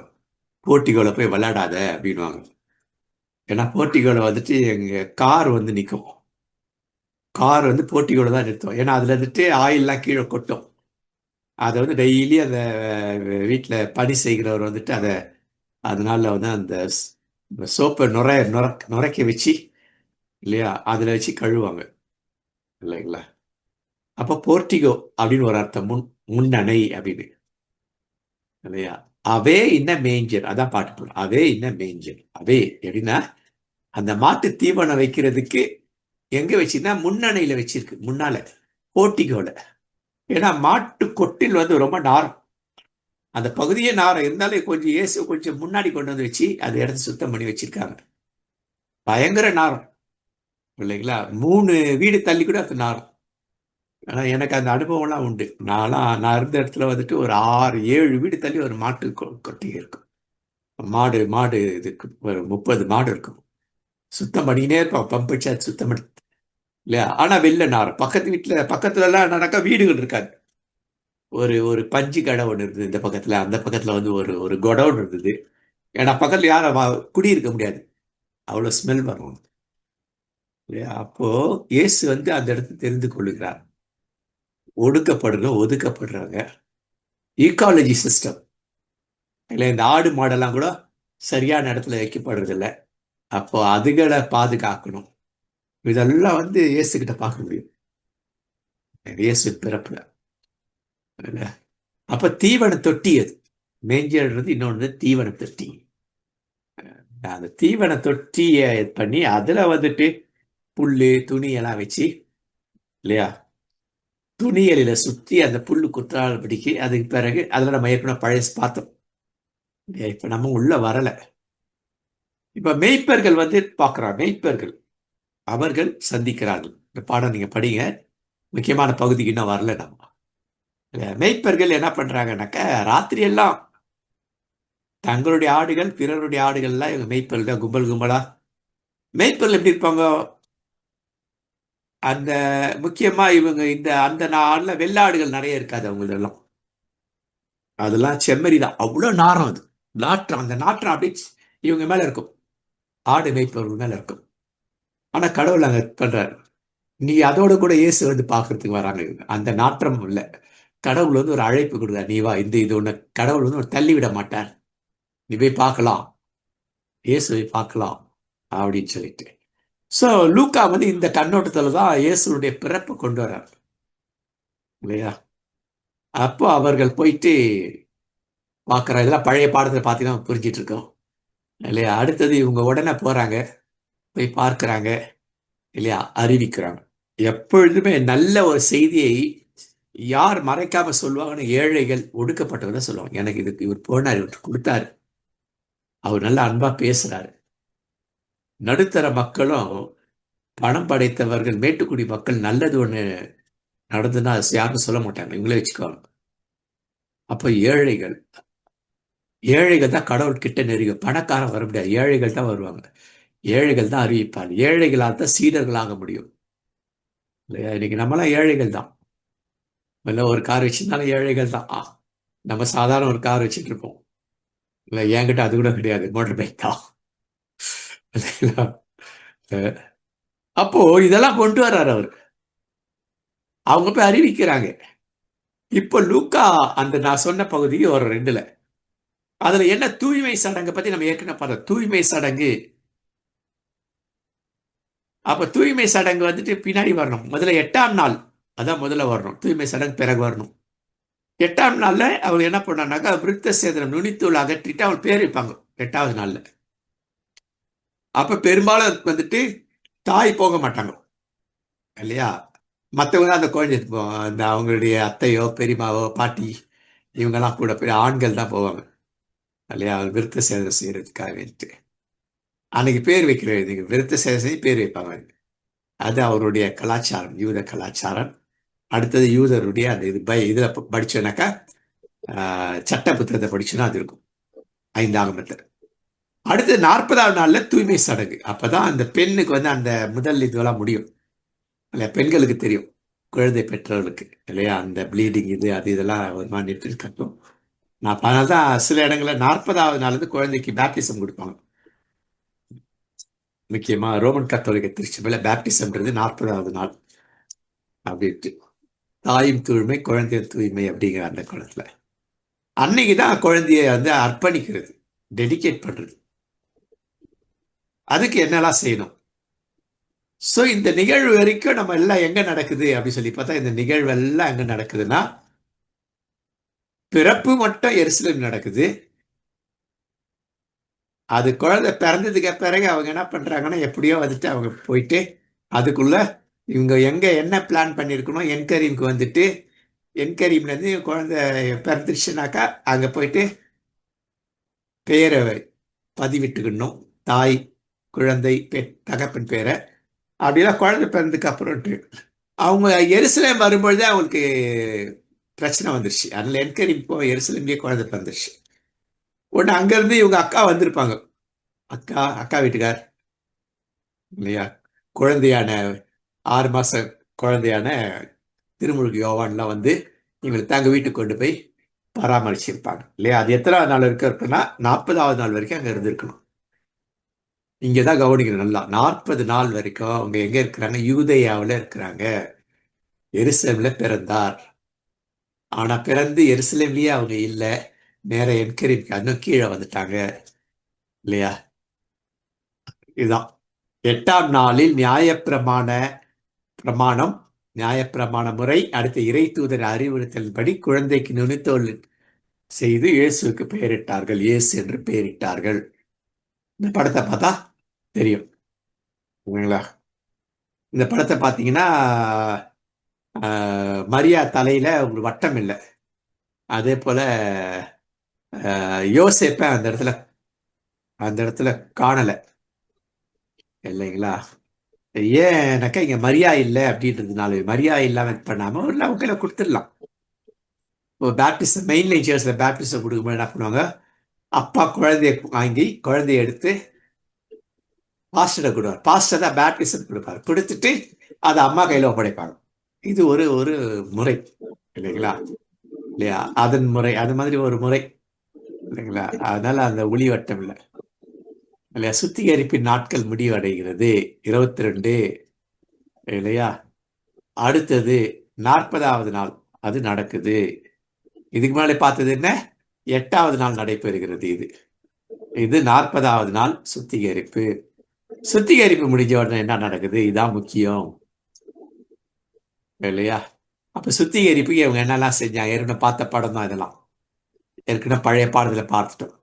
போர்ட்டிகோல போய் விளையாடாத அப்படின்வாங்க. ஏன்னா போர்ட்டிகோல வந்துட்டு எங்க கார் வந்து நிற்கும், கார் வந்து போர்ட்டிகோல தான் நிறுத்தும். ஏன்னா அதுல வந்துட்டு ஆயில்லாம் கீழே கொட்டும். அதை வந்து டெய்லி அந்த வீட்டில் பணி செய்கிறவர் வந்துட்டு அதனால வந்து அந்த சோப்பை நுரைக்க வச்சு இல்லையா, அதில் வச்சு கழுவாங்க இல்லைங்களா? அப்போ போர்ட்டிகோ அப்படின்னு ஒரு அர்த்தம், முன்னணை அப்படின்னு இல்லையா? அவே இன்ன மேஞ்சர், அதான் பாட்டு போடுறோம். அவே இன்ன மேஞ்சர். அவே எப்படின்னா அந்த மாட்டு தீவனம் வைக்கிறதுக்கு எங்க வச்சுன்னா முன்னணையில வச்சிருக்கு, முன்னால போர்ட்டிகோல. ஏன்னா மாட்டு கொட்டில் வந்து ரொம்ப நாரம், அந்த பகுதியே நாரம் இருந்தாலும் கொஞ்சம் முன்னாடி கொண்டு வந்து வச்சு அந்த இடத்த சுத்தம் பண்ணி வச்சிருக்காங்க. பயங்கர நாரம் இல்லைங்களா? 3 வீடு தள்ளி கூட அது நாரம். ஆனா எனக்கு அந்த அனுபவம்லாம் உண்டு. நான் இருந்த இடத்துல வந்துட்டு ஒரு 6-7 வீடு தள்ளி ஒரு மாட்டு கொட்டி இருக்கும். மாடு இதுக்கு ஒரு 30 மாடு இருக்கும். சுத்தம் பண்ணினே இருப்போம், பம்பு வச்சு அது சுத்தம் பண்ணி இல்லையா? ஆனா வெளில நாரும். பக்கத்துல எல்லாம் நடக்க வீடுகள் இருக்காது. ஒரு ஒரு பஞ்சு கடை ஒன்று இருந்தது இந்த பக்கத்துல, அந்த பக்கத்துல வந்து ஒரு ஒரு குடவுன் இருந்தது. ஏன்னா பக்கத்துல யாரும் குடியிருக்க முடியாது, அவ்வளவு ஸ்மெல் வரும் இல்லையா? அப்போ இயேசு வந்து அந்த இடத்தை தெரிந்து கொள்ளுகிறார். ஒதுக்கப்படுறவங்க, ஈக்காலஜி சிஸ்டம் இல்லை, இந்த ஆடு மாடெல்லாம் கூட சரியான இடத்துல வைக்கப்படுறது இல்லை. அப்போ அதுகளை பாதுகாக்கணும். இதெல்லாம் வந்து இயேசு கிட்ட பார்க்க முடியும், இயேசு பிறப்புல. இல்ல? அப்ப தீவன தொட்டி அது. மேஞ்சல்ன்றது இன்னொன்று தீவன தொட்டி. அந்த தீவன தொட்டியை பண்ணி அதுல வந்துட்டு புல்லு துணி எல்லாம் வச்சு, இல்லையா, துணியலில சுத்தி அந்த புல்லு குத்தால் பிடிக்கி, அதுக்கு பிறகு அதுல நம்ம ஏற்கனவே பழசு பார்த்தோம் இல்லையா? இப்ப நம்ம உள்ள வரல. இப்ப மெய்ப்பர்கள் வந்து பார்க்குறாங்க. மெய்ப்பர்கள் அவர்கள் சந்திக்கிறார்கள். இந்த பாடம் நீங்க படிங்க, முக்கியமான பகுதிக்கு இன்னும் வரல நம்ம. மெய்ப்பர்கள் என்ன பண்றாங்கன்னாக்க, ராத்திரி எல்லாம் தங்களுடைய ஆடுகள் பிறருடைய ஆடுகள்லாம் இவங்க மெய்ப்பர்கள் கும்பல் கும்பலா. மெய்ப்பர்கள் எப்படி இருப்பாங்க? அந்த முக்கியமா இவங்க இந்த அந்த நாள்ல வெள்ளாடுகள் நிறைய இருக்காது அவங்களெல்லாம். அதெல்லாம் செம்மறி தான். அவ்வளவு நாரம் அது, நாற்றம். அந்த நாற்றம் அப்படியே இவங்க மேல இருக்கும், ஆடு மேய்ப்பவர்கள் மேல இருக்கும். ஆனா கடவுள் அங்க பண்றாரு. நீ அதோட கூட இயேசு வந்து பார்க்கறதுக்கு வராங்க இவங்க. அந்த நாற்றம் இல்லை, கடவுள் வந்து ஒரு அழைப்பு கொடுக்குறார். நீ வா, இது ஒண்ணு கடவுள் வந்து ஒரு தள்ளி விட மாட்டார். நீ போய் பார்க்கலாம், இயேசுவை பார்க்கலாம் அப்படின்னு சொல்லிட்டு. சோ லூக்கா வந்து இந்த கண்ணோட்டத்துல தான் இயேசுடைய பிறப்பை கொண்டு வர்றார் இல்லையா? அப்போ அவர்கள் போயிட்டு பார்க்குறாங்க. இதெல்லாம் பழைய பாடத்துல பார்த்தீங்கன்னா புரிஞ்சிட்டு இருக்கோம் இல்லையா? அடுத்தது இவங்க உடனே போறாங்க, போய் பார்க்கறாங்க இல்லையா, அறிவிக்கிறாங்க. எப்பொழுதுமே நல்ல ஒரு செய்தியை யார் மறைக்காம சொல்லுவாங்கன்னு, ஏழைகள் ஒடுக்கப்பட்டவங்க தான் சொல்லுவாங்க. எனக்கு இதுக்கு இவர் போனார், இவர் கொடுத்தாரு, அவர் நல்ல அன்பா பேசுறாரு. நடுத்தர மக்களும் பணம் படைத்தவர்கள், மேட்டுக்குடி மக்கள் நல்லது ஒண்ணு நடந்துன்னா அது யாரும் சொல்ல மாட்டாங்க, இவங்களே வச்சுக்குவாங்க. அப்ப ஏழைகள் ஏழைகள் தான் கடவுள் கிட்ட நெருங்கும். பணக்காரன் வர முடியாது, ஏழைகள் தான் வருவாங்க. ஏழைகள் தான் அறிவிப்பாங்க. ஏழைகளால் தான் சீடர்களாக முடியும் இல்லையா? இன்னைக்கு நம்மளாம் ஏழைகள் தான். இல்லை, ஒரு கார் வச்சிருந்தாலும் ஏழைகள் தான். நம்ம சாதாரண ஒரு கார் வச்சுட்டு இருப்போம் இல்லை, என்கிட்ட அது கூட கிடையாது, மோட்டர் பைக் தான் இல்லைங்களா? அப்போ இதெல்லாம் கொண்டு வர்றாரு அவர். அவங்க போய் அறிவிக்கிறாங்க. இப்போ லூக்கா அந்த நான் சொன்ன பகுதி ஒரு 2ல அதுல என்ன, தூய்மை சடங்கை பத்தி நம்ம ஏற்கனவே பார்த்தோம். தூய்மை சடங்கு. அப்ப தூய்மை சடங்கு வந்துட்டு பின்னாடி வரணும். முதல்ல 8ஆம் நாள், அதான் முதல்ல வரணும். தூய்மை சடங்கு பிறகு வரணும். 8ஆம் நாள்ல அவங்க என்ன பண்ணானாக்கா, விருத்த சேதனம், நுனித்தூள் அகற்றிட்டு அவள் பேர் வைப்பாங்க 8வது நாள்ல. அப்ப பெரும்பாலும் வந்துட்டு தாய் போக மாட்டாங்க இல்லையா? மற்றவங்க தான் அந்த குழந்தை அந்த அவங்களுடைய அத்தையோ பெரியமாவோ பாட்டி இவங்கெல்லாம் கூட போய், ஆண்கள் தான் போவாங்க இல்லையா, விருத்த சேதனம் செய்யறதுக்காக வேண்டிட்டு. அன்னைக்கு பேர் வைக்கிற, நீங்க விருத்த சேதனம் செஞ்சு பேர் வைப்பாங்க. அது அவருடைய கலாச்சாரம், யூத கலாச்சாரம். அடுத்தது யூதருடைய அந்த இதுல படிச்சோன்னாக்கா, சட்ட புத்தகத்தை படிச்சோன்னா அது இருக்கும் 5ஆகமத்தில். அடுத்து 40ஆவது நாள்ல தூய்மை சடங்கு. அப்பதான் அந்த பெண்ணுக்கு வந்து அந்த முதல் இதுவெல்லாம் முடியும் இல்லையா? பெண்களுக்கு தெரியும், குழந்தை பெற்றவர்களுக்கு இல்லையா, அந்த ப்ளீடிங் இது அது இதெல்லாம் ஒரு மாதிரி நிறுத்தி கட்டும். நான் அதனால தான் சில இடங்களில் 40ஆவது நாள் வந்து குழந்தைக்கு பேப்டிசம் கொடுப்பாங்க. முக்கியமா ரோமன் கத்தோலிக்க திருச்சபையில பேப்டிசம்ன்றது 40ஆவது நாள் அப்படின்ட்டு. தாயும் தூய்மை குழந்தையும் தூய்மை அப்படிங்கிற அந்த குளத்துல அன்னைக்கு தான் குழந்தைய வந்து அர்ப்பணிக்கிறது, டெடிகேட் பண்றது. அதுக்கு என்னெல்லாம் செய்யணும்? ஸோ இந்த நிகழ்வு வரைக்கும் நம்ம எல்லாம் எங்க நடக்குது அப்படின்னு சொல்லி பார்த்தா, இந்த நிகழ்வு எல்லாம் எங்க நடக்குதுன்னா, பிறப்பு மட்டும் எருசலேம் நடக்குது. அது குழந்தை பிறந்ததுக்கு பிறகு அவங்க என்ன பண்றாங்கன்னா, எப்படியோ வந்துட்டு அவங்க போயிட்டு அதுக்குள்ள இவங்க எங்க என்ன பிளான் பண்ணியிருக்கணும், என்கரீமுக்கு வந்துட்டு, என்கரீம்ல இருந்து குழந்தை பிறந்துருச்சுனாக்கா அங்க போயிட்டு பெயரை பதிவிட்டுக்கணும், தாய் குழந்தை தகப்பன் பேரை. அப்படிலாம் குழந்தை பிறந்ததுக்கு அப்புறம்ட்டு அவங்க எருசலேம் வரும்பொழுது அவங்களுக்கு பிரச்சனை வந்துருச்சு. அதனால என்கரீம் இப்போ எருசலேம்லயே குழந்தை பிறந்துருச்சு. ஒன்று அங்கேருந்து இவங்க அக்கா வந்திருப்பாங்க, அக்கா வீட்டுக்கார் இல்லையா, குழந்தையான 6 மாச குழந்தையான திருமுழுக்கு யோவான்லாம் வந்து இவங்களை தங்க வீட்டுக்கு கொண்டு போய் பராமரிச்சிருப்பாங்க இல்லையா? அது எத்தனாவது நாள் இருக்குன்னா 40வது நாள் வரைக்கும் அங்க இருந்திருக்கணும். இங்கதான் கவனிக்கணும் நல்லா. 40 நாள் வரைக்கும் அவங்க எங்க இருக்கிறாங்க? யூதேயாவுல இருக்கிறாங்க. எருசலேம்ல பிறந்தார். ஆனா பிறந்து எருசலேம்லயே அவங்க இல்ல, நேர என்கரேஜ் இன்னும் கீழே வந்துட்டாங்க இல்லையா? இதுதான் 8ஆம் நாளில் பிரமாணம் நியாயப்பிரமாண முறை, அடுத்த இறை தூதர் அறிவுறுத்தலின்படி குழந்தைக்கு நுனித்தோல் செய்து இயேசுக்கு பெயரிட்டார்கள். இயேசு என்று பெயரிட்டார்கள். இந்த படத்தை பார்த்தா தெரியும். ஓகேங்களா? இந்த படத்தை பார்த்தீங்கன்னா மரியா தலையில ஒரு வட்டம் இல்லை, அதே போல யோசேப்ப அந்த இடத்துல காணல இல்லைங்களா? ஏன்னாக்கா இங்க மரியா இல்லை அப்படின்றதுனால, மரியா இல்லாம பண்ணாம ஒரு அவங்க கொடுத்துடலாம். இப்போ பேப்டிஸ்ட் மெயின் லைன் சர்ச்ல பேப்டிஸ்ட் கொடுக்கும்போது என்ன பண்ணுவாங்க? அப்பா குழந்தைய வாங்கி குழந்தைய எடுத்து பாஸ்டரை கொடுப்பார். பாஸ்டர் தான் பேப்டிஸ்ட் கொடுப்பாரு. கொடுத்துட்டு அதை அம்மா கையில ஒப்படைப்பாங்க. இது ஒரு முறை இல்லைங்களா? இல்லையா? அதன் முறை அது மாதிரி ஒரு முறை இல்லைங்களா? அதனால அந்த ஒளி வட்டம் இல்லை இல்லையா? சுத்திகரிப்பின் நாட்கள் முடிவடைகிறது 22 இல்லையா? அடுத்தது 40வது நாள் அது நடக்குது. இதுக்கு முன்னாடி பார்த்தது என்ன? 8வது நாள் நடைபெறுகிறது. இது 40வது நாள் சுத்திகரிப்பு முடிஞ்ச உடனே என்ன நடக்குது? இதான் முக்கியம் இல்லையா? அப்ப சுத்திகரிப்புக்கு இவங்க என்னெல்லாம் செஞ்சாங்க? ஏற்கனவே பார்த்த படம் தான் இதெல்லாம். ஏற்கனவே பழைய பாடத்துல பார்த்துட்டோம்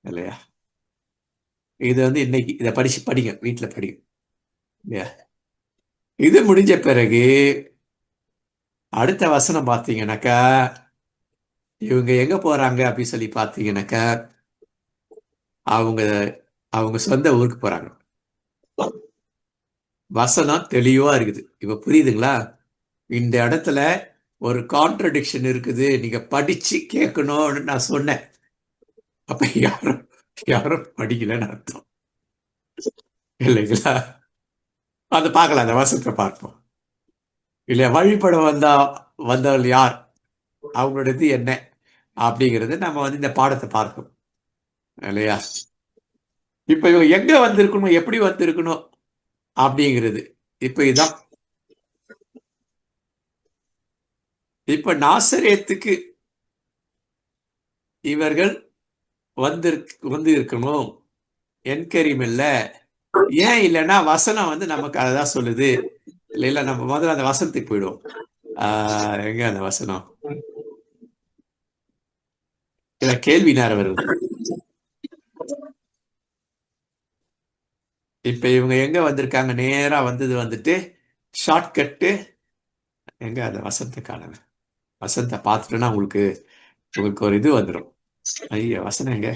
இல்லையா? இது இன்னைக்கு இதை படிங்க, வீட்டுல படிங்க இல்லையா? இது முடிஞ்ச பிறகு அடுத்த வசனம் பார்த்தீங்கன்னாக்கா இவங்க எங்க போறாங்க அப்படின்னு சொல்லி பார்த்தீங்கன்னாக்கா அவங்க சொந்த ஊருக்கு போறாங்க. வசனம் தெளிவா இருக்குது. இப்ப புரியுதுங்களா? இந்த இடத்துல ஒரு கான்ட்ரடிக்ஷன் இருக்குது. நீங்க படிச்சு கேட்கணும்னு நான் சொன்னேன். அப்ப யாரும் படிக்கலன்னு அர்த்தம் இல்லைங்களா? அதை பார்க்கலாம், அந்த வசனத்தை பார்ப்போம் இல்லையா? வழிபட வந்தவள் யார், அவங்களோடது என்ன அப்படிங்கிறது நம்ம இந்த பாடத்தை பார்க்கணும் இல்லையா? இப்ப இவங்க எங்க வந்திருக்கணும், எப்படி வந்திருக்கணும் அப்படிங்கிறது இப்ப இதுதான். இப்ப நாசரேத்துக்கு இவர்கள் வந்து இருக்கணும். என்கரீம் இல்ல. ஏன் இல்லைன்னா வசனம் நமக்கு அதான் சொல்லுது இல்ல. நம்ம முதல்ல அந்த வசனத்துக்கு போயிடுவோம். எங்க அந்த வசனம்? இல்ல கேள்வி நேரம் வருது. இப்ப இவங்க எங்க வந்திருக்காங்க? நேரா வந்துட்டு ஷார்ட்கட்டு எங்க அந்த வசனத்தை காணல. வசனத்தை பார்த்துட்டோன்னா உங்களுக்கு ஒரு இது வந்துடும். ஐயா வசனம் எங்க?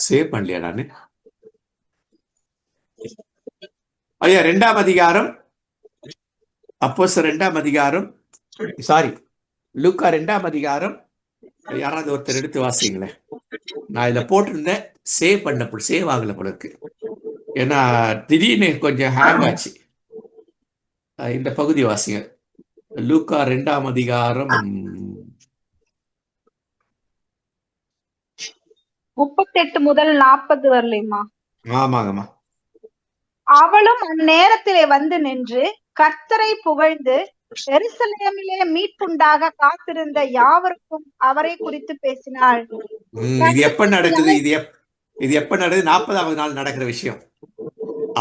சேவ் பண்ணலையா நானு? ஐயா 2ஆம் அதிகாரம், அப்போஸ்தலர் 2ஆம் அதிகாரம், சாரி லூக்கா 2ஆம் அதிகாரம். யாராவது ஒருத்தர் எடுத்து வாசிங்களேன். நான் இதை போட்டிருந்தேன், சேவ் ஆகல போல இருக்கு. ஏன்னா திடீர்னு கொஞ்சம் ஹேங் ஆச்சு. இந்த பகுதி வாசிங்க. லூக்கா 2ஆம் அதிகாரம் 38 முதல் 40 வரலையுமா? ஆமாங்கம்மா. அவளும் அந்நேரத்திலே வந்து நின்று கர்த்தரை புகழ்ந்து எருசலேமிலே மீட்புண்டாக காத்திருந்த யாவருக்கும் அவரை குறித்து பேசினாள். இது எப்ப நடக்குது? இது எப்ப நடக்குது? 40வது நாள் நடக்கிற விஷயம்.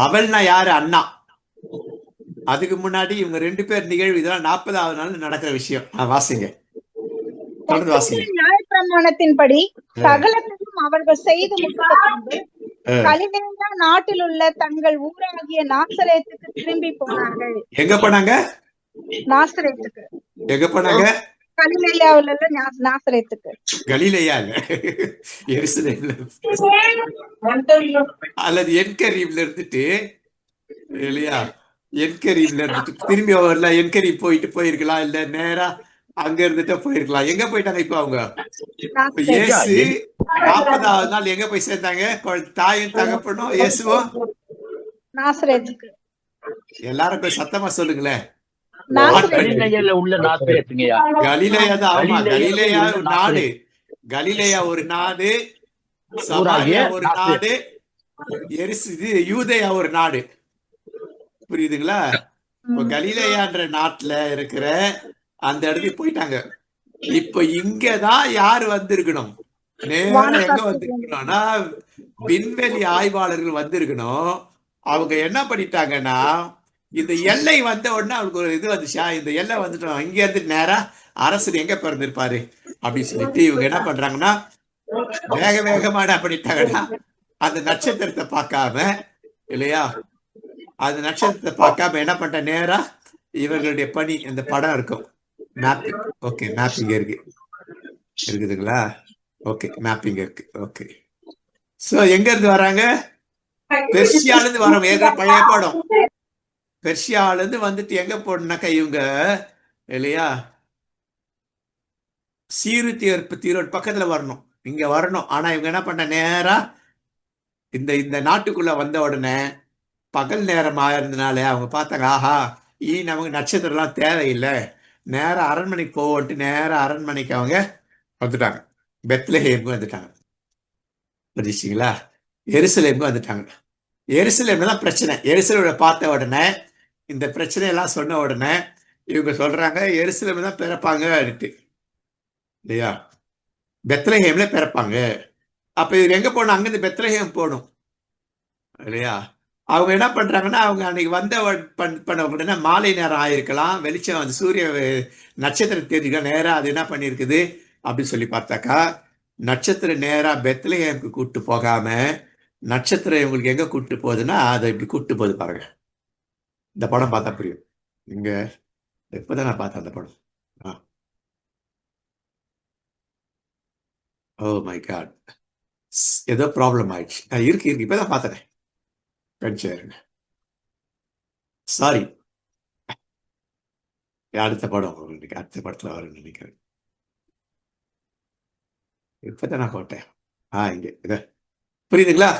அவள்னா யாரு? அண்ணா. அதுக்கு முன்னாடி இவங்க 2 பேர் நிகழ்வு. இதெல்லாம் 40வது நாள் நடக்கிற விஷயம். வாசிங்க, தொடர்ந்து வாசிங்க. நியாயப்பிரமாணத்தின்படி சகலத்தையும் அவர்கள் செய்து முடித்த பின்பு கலிலேயா நாட்டில் உள்ள தங்கள் ஊராகிய நாசரேத்துக்கு திரும்பி போனார்கள். எங்க போனாங்க? நாசரேத்துக்கு. எங்க போனாங்க? கலிலேயாவுல உள்ள நாசரேத்துக்கு. கலிலேயா இல்ல, எருசலேம்ல அல்லது என்கரீம்ல இருந்துட்டு இல்லையா? என்கரீம்ல இருந்துட்டு திரும்பி வரல. என்கரீம் போயிருக்கலாம், இல்ல நேரா அங்க இருந்துட்டு போயிருக்கலாம். எங்க போயிட்டாங்க? இப்ப அவங்க இயேசு 40வது நாள் எங்க போய் சேர்ந்தாங்க? தாயும் தகப்பனும் இயேசுவும் நாசரேத்துக்கு. எல்லாரும் போய் சத்தமா சொல்லுங்களேன். நாசரேத். கலிலேயால உள்ள நாசரேத்துங்கய்யா. கலிலேயா தான். ஆமா, கலிலேயா உள்ள ஒரு நாடு. நாசரேத். கலிலேயா ஒரு நாடு, ஊராகிய சமாரியா ஒரு நாசரேத். நாடு, யூதேயா ஒரு நாடு. புரியுதுங்களா? இப்போ கலிலேயான்ற நாட்டுல இருக்கிற அந்த இடத்துக்கு போயிட்டாங்க. இப்ப இங்கதான் யாரு வந்திருக்கணும்? நேரா எங்க வந்திருக்கணும்னா விண்வெளி ஆய்வாளர்கள் வந்திருக்கணும். அவங்க என்ன பண்ணிட்டாங்கன்னா, இந்த எல்லை வந்த உடனே அவங்களுக்கு ஒரு இது வந்துச்சா, இந்த எல்லை வந்துட்டோம், இங்க இருந்து நேரா அரசர் எங்க பிறந்திருப்பாரு அப்படின்னு சொல்லிட்டு இவங்க என்ன பண்றாங்கன்னா, வேக வேகமா என்ன பண்ணிட்டாங்கன்னா, அந்த நட்சத்திரத்தை பார்க்காம, இல்லையா, அந்த நட்சத்திரத்தை பார்க்காம என்ன பண்ணிட்ட, நேரா இவர்களுடைய பணி, இந்த படம் இருக்கும், மேப்பிங். ஓகே, மேப்பிங் இருக்குதுங்களா? ஓகே, மேப்பிங் இருக்கு. ஓகே, சோ எங்க இருந்து வராங்க? பெர்ஷியால இருந்து வரோம். ஏற்கனவே பழைய படம். பெர்ஷியால இருந்து வந்துட்டு எங்க போனாக்கா இவங்க, இல்லையா, தீரோடு பக்கத்துல வரணும், இங்க வரணும். ஆனா இவங்க என்ன பண்ண, நேரா இந்த இந்த நாட்டுக்குள்ள வந்த உடனே பகல் நேரமா இருந்தனால அவங்க பார்த்தாங்க, ஆஹா, இனி நமக்கு நட்சத்திரம்லாம் தேவையில்லை, நேரா அரண்மனைக்கு போவோன்ட்டு நேரா அரண்மனைக்கு அவங்க வந்துட்டாங்க. பெத்லஹேமுக்கு வந்துட்டாங்க. புரிஞ்சுங்களா? எருசலேமுக்கு வந்துட்டாங்க. எருசலேம்ல தான் பிரச்சனை. எருசலேமை பார்த்த உடனே, இந்த பிரச்சனையெல்லாம் சொன்ன உடனே இவங்க சொல்றாங்க எருசலேம் தான் பிறப்பாங்க, இல்லையா, பெத்லஹேம்ல பிறப்பாங்க. அப்ப இவர் எங்க போகணும்? அங்கிருந்து பெத்லஹேம் போகணும், இல்லையா? அவங்க என்ன பண்றாங்கன்னா, அவங்க அன்னைக்கு வந்த பண்ண உடனே மாலை நேரம் ஆயிருக்கலாம், வெளிச்சம் வந்து சூரிய நட்சத்திரம் தெரிஞ்சுக்க நேரம் அது என்ன பண்ணியிருக்குது அப்படின்னு சொல்லி பார்த்தாக்கா, நட்சத்திரம் நேரா பெத்லஹேமுக்கு கூட்டு போகாம நட்சத்திரம் இவங்களுக்கு எங்க கூட்டு போகுதுன்னா அதை இப்படி கூட்டு போகுது பாருங்க. இந்த படம் பார்த்தா புரியும். இங்க எப்பதான் நான் பார்த்தேன் அந்த படம். ஓ மை காட், ஏதோ ப்ராப்ளம் ஆயிடுச்சு. இருக்கு இப்பதான் பார்த்தேன். கன்சியருங்க, சாரி. அடுத்த படம் அடுத்த படத்துல வரும்னு நினைக்கிறேன். இப்பதான் நான் போட்டேன். இங்க இத புரியுதுங்களா?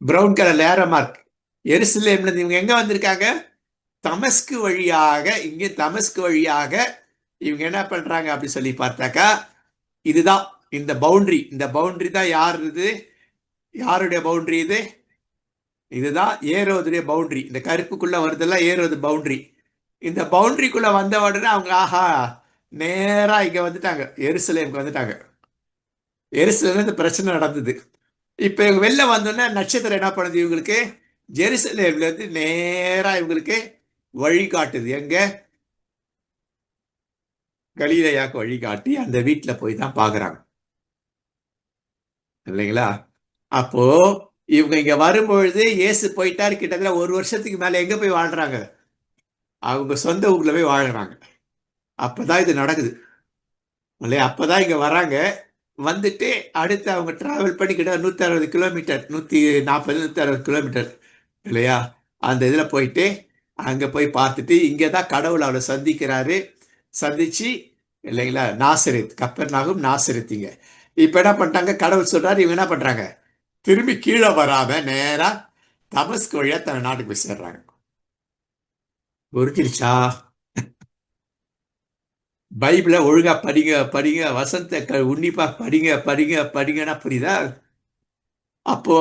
பிரவுன் கலர்ல ஏரோ மார்க். எருசலேம்ல இருந்து இவங்க எங்க வந்திருக்காங்க? தமஸ்கு வழியாக. இங்க தமஸ்கு வழியாக இவங்க என்ன பண்றாங்க அப்படி சொல்லி பார்த்தாக்கா, இதுதான் இந்த பவுண்டரி. இந்த பவுண்டரி தான் யாருடைய பவுண்டரி இது? இதுதான் ஏரோதுடைய பவுண்டரி. இந்த கருப்புக்குள்ள வருதெல்லாம் ஏரோது பவுண்டரி. இந்த பவுண்டரிக்குள்ள வந்த உடனே அவங்க ஆஹா, நேரா இங்க வந்துட்டாங்க, எருசலேமுக்கு வந்துட்டாங்க. எருசலேம்ல இந்த பிரச்சனை நடந்தது. இப்ப இவங்க வெளில வந்தோடனே நட்சத்திரம் என்ன பண்ணுது, இவங்களுக்கு ஜெருசலேம்ல இருந்து நேரா இவங்களுக்கு வழி காட்டுது. எங்க? கலிலேயாக்கு வழி காட்டி அந்த வீட்டுல போய் தான் பாக்குறாங்க, இல்லைங்களா? அப்போ இவங்க இங்க வரும்பொழுது இயேசு போயிட்டாரு. கிட்டத்தட்ட 1 வருஷத்துக்கு மேல எங்க போய் வாழ்றாங்க? அவங்க சொந்த ஊர்ல போய் வாழ்றாங்க. அப்பதான் இது நடக்குது, இல்லையா? அப்பதான் இங்க வராங்க. வந்துட்டு அடுத்து அவங்க டிராவல் பண்ணி கிட்ட 160 கிலோமீட்டர், 140 160 கிலோமீட்டர், இல்லையா? அந்த இதுல போயிட்டு அங்க போய் பார்த்துட்டு இங்கதான் கடவுள் அவளை சந்திக்கிறாரு. சந்திச்சு, இல்லைங்களா, நாசரேத், கப்பர்நாகும் நாசரேத்திங்க. இப்ப என்ன பண்ணிட்டாங்க, கடவுள் சொல்றாரு, இவங்க என்ன பண்றாங்க, திரும்பி கீழே வராம நேரா தமஸ்கு வழியா தன் நாட்டுக்கு போய் சேர்றாங்க. உறுத்திருச்சா? பைபிளை ஒழுங்கா படிங்க, வசந்த உன்னிப்பா படிங்கன்னா புரியுதா? அப்போ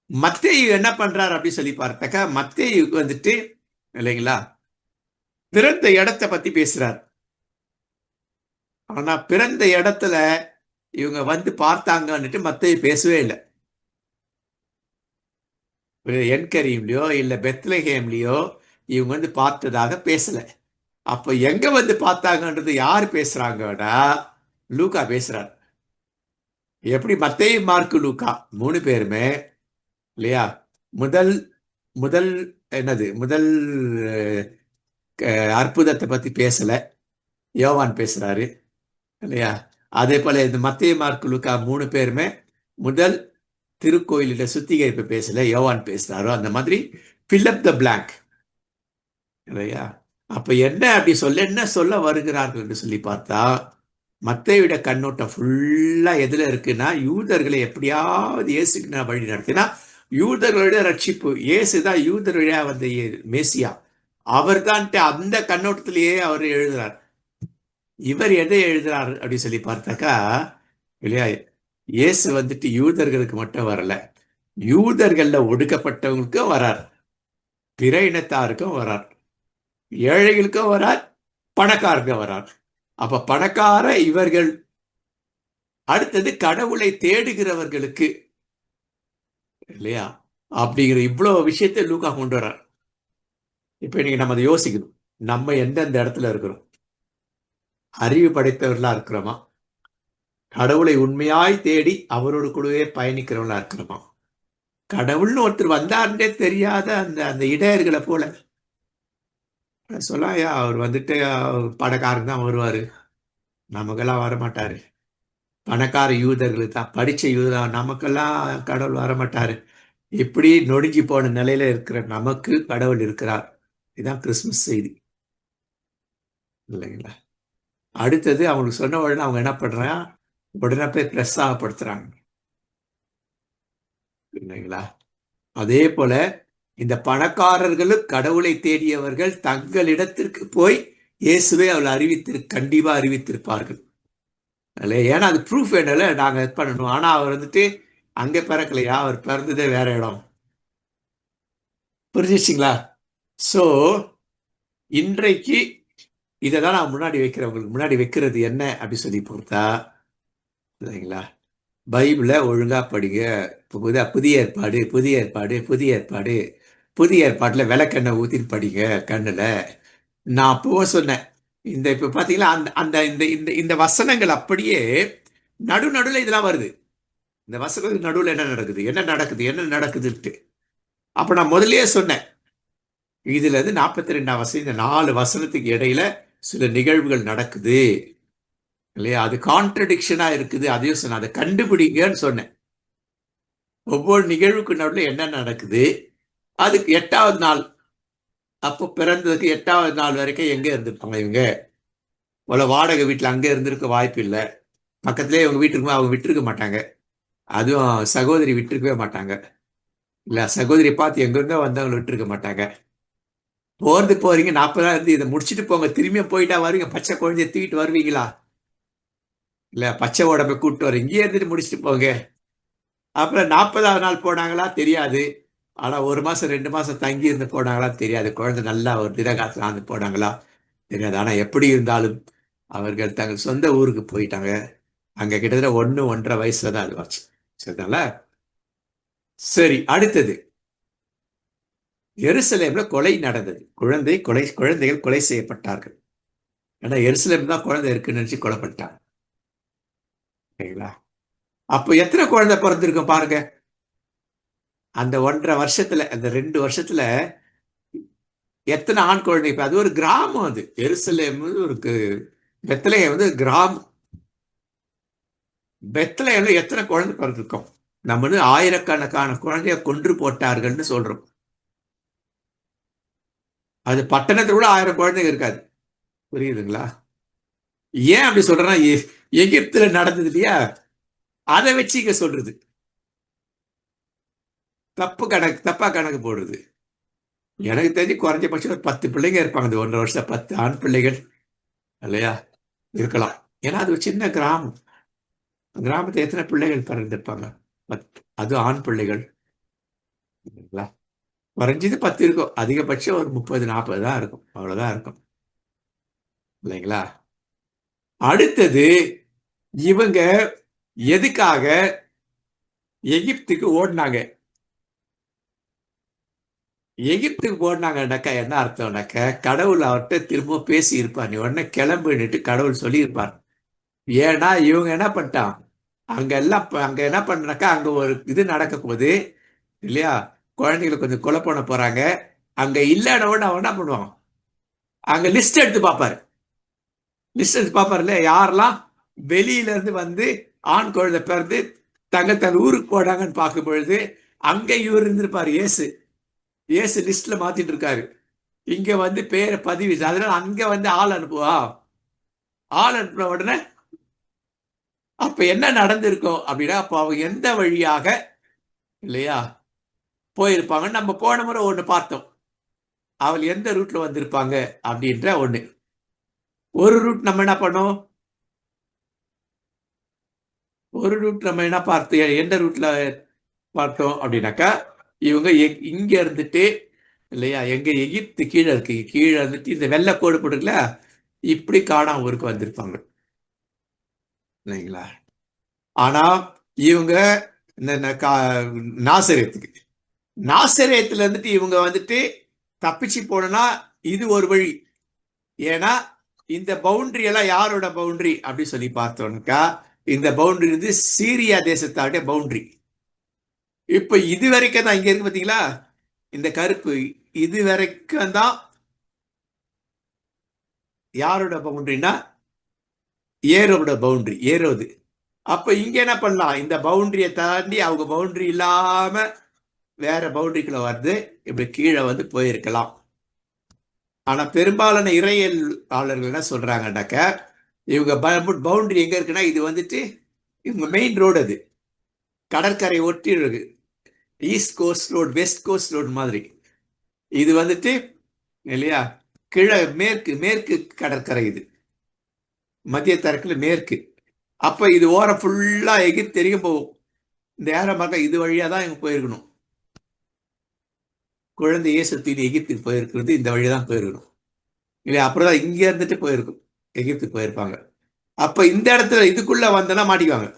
மத்தேயு என்ன பண்றாரு அப்படி சொல்லி பார்த்தாக்கா, மத்தேயுக்கு வந்துட்டு, இல்லைங்களா, பிறந்த இடத்தை பத்தி பேசுறார். ஆனா பிறந்த இடத்துல இவங்க வந்து பார்த்தாங்கன்னுட்டு மத்தேயு பேசவே இல்லை. என்கரீம்லயோ இல்ல பெத்லஹேம்லயோ இவங்க வந்து பார்த்ததாக பேசல. அப்ப எங்க வந்து பார்த்தாங்கன்றது யார் பேசுறாங்கன்னா, லூக்கா பேசுறார். எப்படி? மத்தேயு, மார்க்கு, லூக்கா 3 பேருமே, இல்லையா, முதல் முதல் முதல் அற்புதத்தை பத்தி பேசல, யோவான் பேசுறாரு, இல்லையா? அதே போல இந்த மத்தேயு, மார்க்கு, லூக்கா 3 பேருமே முதல் திருக்கோயிலிட சுத்திகரிப்பு பேசல, யோவான் பேசுறாரோ. அந்த மாதிரி fill up the blank, இல்லையா? அப்ப என்ன அப்படி என்ன சொல்ல வருகிறார்கள் என்று சொல்லி பார்த்தா, மத்தேயுடைய கண்ணோட்டம் ஃபுல்லா எதுல இருக்குன்னா, யூதர்களை எப்படியாவது இயேசுக்கு நான் வழி நடத்தினா, யூதர்களுடைய ரட்சிப்பு, இயேசுதான் யூதருடைய வந்த மேசியா, அவர்தான்ட்டு அந்த கண்ணோட்டத்திலேயே அவர் எழுதுறார். இவர் எதை எழுதுறார் அப்படின்னு சொல்லி பார்த்தாக்கா, இல்லையா, இயேசு வந்துட்டு யூதர்களுக்கு மட்டும் வரல, யூதர்கள்ல ஒடுக்கப்பட்டவங்களுக்கும் வரார், பிற இனத்தாருக்கும் வரார், ஏழைகளுக்கும் வரார், பணக்காரருக்கும் வரார். அப்ப பணக்கார இவர்கள், அடுத்தது கடவுளை தேடுகிறவர்களுக்கு, இல்லையா, அப்படிங்கிற இவ்வளவு விஷயத்தை லூக்கா கொண்டு வர்றார். இப்ப நீங்க நம்ம அதை யோசிக்கணும். நம்ம எந்தெந்த இடத்துல இருக்கிறோம்? அறிவு படைத்தவர்களா இருக்கிறோமா? கடவுளை உண்மையாய் தேடி அவரோடு கூடவே பயணிக்கிறவங்களா இருக்கிறோமா? கடவுள்னு ஒருத்தர் வந்தாருன்னே தெரியாத அந்த அந்த இடையர்களை போல சொல்லாயா, அவர் வந்துட்டு பணக்காரன் தான் வருவாரு, நமக்கெல்லாம் வரமாட்டாரு. பணக்கார யூதர்களுக்கு தான், படிச்ச யூதர், நமக்கெல்லாம் கடவுள் வரமாட்டாரு. இப்படி நொடிஞ்சு போன நிலையில இருக்கிற நமக்கு கடவுள் இருக்கிறார். இதுதான் கிறிஸ்துமஸ் செய்தி, இல்லைங்களா? அடுத்தது அவங்களுக்கு சொன்ன உடனே அவங்க என்ன பண்றாங்க, உடனே போய் பிரஸ்தாகப்படுத்துறாங்க, இல்லைங்களா? அதே போல இந்த பணக்காரர்களும் கடவுளை தேடியவர்கள் தங்களிடத்திற்கு போய் இயேசுவை அவள் கண்டிப்பா அறிவித்திருப்பார்கள். ஏன்னா அது ப்ரூஃப் வேணும்ல, நாங்க இது பண்ணணும். ஆனா அவர் வந்துட்டு அங்க பிறக்கலையா, அவர் பிறந்ததே வேற இடம். புரிஞ்சிச்சிங்களா? சோ இன்றைக்கு இதை தான் நான் முன்னாடி வைக்கிறேன். உங்களுக்கு முன்னாடி வைக்கிறது என்ன அப்படி சொல்லி பொறுத்தா, இல்லைங்களா, பைபிளை ஒழுங்கா படிங்க. புதிய ஏற்பாடு, புதிய ஏற்பாடு, புதிய ஏற்பாடு, புதிய ஏற்பாட்டில் விளக்கெண்ணெய் ஊத்தின்னு படிங்க கண்ணுல. நான் அப்பவும் சொன்னேன், இந்த இப்ப பாத்தீங்களா அந்த அந்த இந்த இந்த இந்த வசனங்கள் அப்படியே நடுநடுல இதெல்லாம் வருது. இந்த வசனத்துக்கு நடுவில் என்ன நடக்குது, என்ன நடக்குது, என்ன நடக்குதுன்ட்டு. அப்ப நான் முதல்லயே சொன்னேன், இதுல இருந்து 42ஆம் வசனம், இந்த 4 வசனத்துக்கு இடையில சில நிகழ்வுகள் நடக்குது, இல்லையா? அது கான்ட்ரடிக்ஷனா இருக்குது. அதையும் சொன்ன, அதை கண்டுபிடிங்கன்னு சொன்னேன். ஒவ்வொரு நிகழ்வுக்கு நடுவில் என்ன நடக்குது, அதுக்கு 8வது நாள், அப்போ பிறந்ததுக்கு 8வது நாள் வரைக்கும் எங்க இருந்திருப்பாங்க இவங்க? போல வாடகை வீட்டில் அங்கே இருந்திருக்க வாய்ப்பு இல்லை. பக்கத்துலேயே இவங்க வீட்டுக்கு அவங்க விட்டுருக்க மாட்டாங்க. அதுவும் சகோதரி விட்டுருக்கவே மாட்டாங்க, இல்லை சகோதரி பார்த்து எங்கிருந்தோ வந்தவங்களை விட்டுருக்க மாட்டாங்க. போறீங்க 40 நாள் இருந்து இதை முடிச்சுட்டு போங்க, திரும்பியும் போயிட்டா வருவீங்க, பச்சை குழந்தைய தூக்கிட்டு வருவீங்களா? இல்லை பச்சை உடம்பை கூப்பிட்டு வர, இங்கேயே இருந்துட்டு முடிச்சுட்டு போங்க. அப்புறம் 40வது நாள் போனாங்களா தெரியாது. ஆனா 1 மாசம் 2 மாசம் தங்கி இருந்து போனாங்களா தெரியாது. குழந்தை நல்லா ஒரு திடகாத்துல ஆந்து போனாங்களா தெரியாது. ஆனா எப்படி இருந்தாலும் அவர்கள் தங்கள் சொந்த ஊருக்கு போயிட்டாங்க. அங்க கிட்டத்தட்ட 1-1.5 வயசுல தான் அது வச்சு. சரிதாங்களா? சரி, அடுத்தது எருசலேம்ல கொலை நடந்தது. குழந்தைகள் கொலை செய்யப்பட்டார்கள். ஏன்னா எருசலேம் தான் குழந்தை இருக்குன்னு நினைச்சு கொலைப்பட்டாங்க. சரிங்களா? அப்போ எத்தனை குழந்தை பிறந்திருக்கும் பாருங்க. அந்த 1.5 வருஷத்துல, அந்த 2 வருஷத்துல எத்தனை ஆண் குழந்தை. இப்ப அது ஒரு கிராமம், அது எருசலேம் ஒரு பெத்லகேம் வந்து கிராமம். பெத்லகேம்ல எத்தனை குழந்தை பிறந்திருக்கும்? நம்ம வந்து ஆயிரக்கணக்கான குழந்தைய கொன்று போட்டார்கள்னு சொல்றோம். அது பட்டணத்துல கூட 1000 குழந்தைங்க இருக்காது. புரியுதுங்களா? ஏன் அப்படி சொல்றேன்னா, எகிப்துல நடந்தது இல்லையா, அதை வச்சு இங்க சொல்றது. தப்பா கணக்கு போடுறது. எனக்கு தெரிஞ்சு குறைஞ்சபட்சம் ஒரு 10 பிள்ளைங்க இருப்பாங்க. அந்த 1.5 வருஷம் 10 ஆண் பிள்ளைகள், இல்லையா, இருக்கலாம். ஏன்னா அது ஒரு சின்ன கிராமம். கிராமத்துல எத்தனை பிள்ளைகள் பிறந்திருப்பாங்க? 10. அது ஆண் பிள்ளைகள், குறைஞ்சது 10 இருக்கும். அதிகபட்சம் ஒரு 30-40 தான் இருக்கும். அவ்வளவுதான் இருக்கும், இல்லைங்களா? அடுத்தது இவங்க எதுக்காக எகிப்துக்கு ஓடினாங்க? எகிப்துக்கு ஓடினாங்கன்னாக்கா என்ன அர்த்தம்னாக்க, கடவுள் அவர்கிட்ட திரும்ப பேசி இருப்பார், நீ உடனே கிளம்புன்னுட்டு கடவுள் சொல்லியிருப்பார். ஏன்னா இவங்க என்ன பண்ணிட்டான், அங்க என்ன பண்ணாக்கா, அங்க ஒரு இது நடக்க போகுது இல்லையா, குழந்தைகளை கொஞ்சம் கொலை பண்ண போறாங்க. அங்க இல்லைன்னு அவன் என்ன பண்ணுவான், அங்க லிஸ்ட் எடுத்து பார்ப்பாரு. இல்லையா, யாரெல்லாம் வெளியில இருந்து வந்து ஆண் குழந்தை பிறந்து தன் ஊருக்கு போனாங்கன்னு பார்க்கும் பொழுது அங்க இவர் இருந்திருப்பாரு. இயேசு லிஸ்ட்ல மாத்திட்டு இருக்காரு. இங்க வந்து பேரை பதிவு, அதனால அங்க வந்து ஆள் அனுப்புவா. ஆள் அனுப்புன உடனே அப்ப என்ன நடந்திருக்கும் அப்படின்னா, அப்ப அவங்க எந்த வழியாக இல்லையா போயிருப்பாங்கன்னு நம்ம போன முறை ஒண்ணு பார்த்தோம். அவள் எந்த ரூட்ல வந்திருப்பாங்க அப்படின்ற ஒண்ணு. ஒரு ரூட் நம்ம என்ன பண்ணோம், ஒரு ரூட் நம்ம என்ன பார்த்தோம், எந்த ரூட்ல பார்த்தோம் அப்படின்னாக்கா, இவங்க இங்க இருந்துட்டு இல்லையா, எங்க எகிப்து கீழே இருக்கு, கீழே இருந்துட்டு இந்த வெள்ளை கோடு போட்டுக்கல, இப்படி காணாம ஊருக்கு வந்திருப்பாங்க இல்லைங்களா. ஆனா இவங்க இந்த நாசரேத்துக்கு, நாசரேத்துல இருந்துட்டு இவங்க வந்துட்டு தப்பிச்சு போனா இது ஒரு வழி. ஏன்னா இந்த பவுண்டரி எல்லாம் யாரோட பவுண்டரி அப்படி சொல்லி பார்த்தோம்க்கா, இந்த பவுண்டரி வந்து சீரியா தேசத்தாவுடைய பவுண்டரி. இப்ப இது வரைக்கும் தான் இங்க இருக்கு பாத்தீங்களா, இந்த கருப்பு இது வரைக்கும் தான் யாரோட பவுண்டரினா ஏரோட பவுண்டரி, ஏரோது. அப்ப இங்க என்ன பண்ணலாம், இந்த பவுண்டரியை தாண்டி அவங்க பவுண்டரி இல்லாம வேற பவுண்டரிக்குள்ள வந்து இப்படி கீழே வந்து போயிருக்கலாம். ஆனா பெரும்பாலான இறையியலாளர்கள் என்ன சொல்றாங்கன்னாக்க, இவங்க பவுண்டரி எங்க இருக்குன்னா, இது வந்துட்டு இவங்க மெயின் ரோடு, அது கடற்கரை ஒட்டி இருக்கு, east coast road west coast road மாதிரி. இது வந்துட்டு இல்லையா மேற்கு கடற்கரை, இது மத்திய தரக்குல மேற்கு. அப்ப இது ஓரம் ஃபுல்லா எகிப்து தெரியும் போகும். இந்த ஏரம் பார்க்க இது வழியா தான் இவங்க போயிருக்கணும். குழந்தை இயேசு தூக்கி எகிப்துக்கு போயிருக்கிறது இந்த வழியா தான் போயிருக்கணும் இல்லையா. அப்புறம் தான் இங்க இருந்துட்டு போயிருக்கும், எகிப்துக்கு போயிருப்பாங்க. அப்ப இந்த இடத்துல இதுக்குள்ள வந்தனா மாட்டிக்குவாங்க.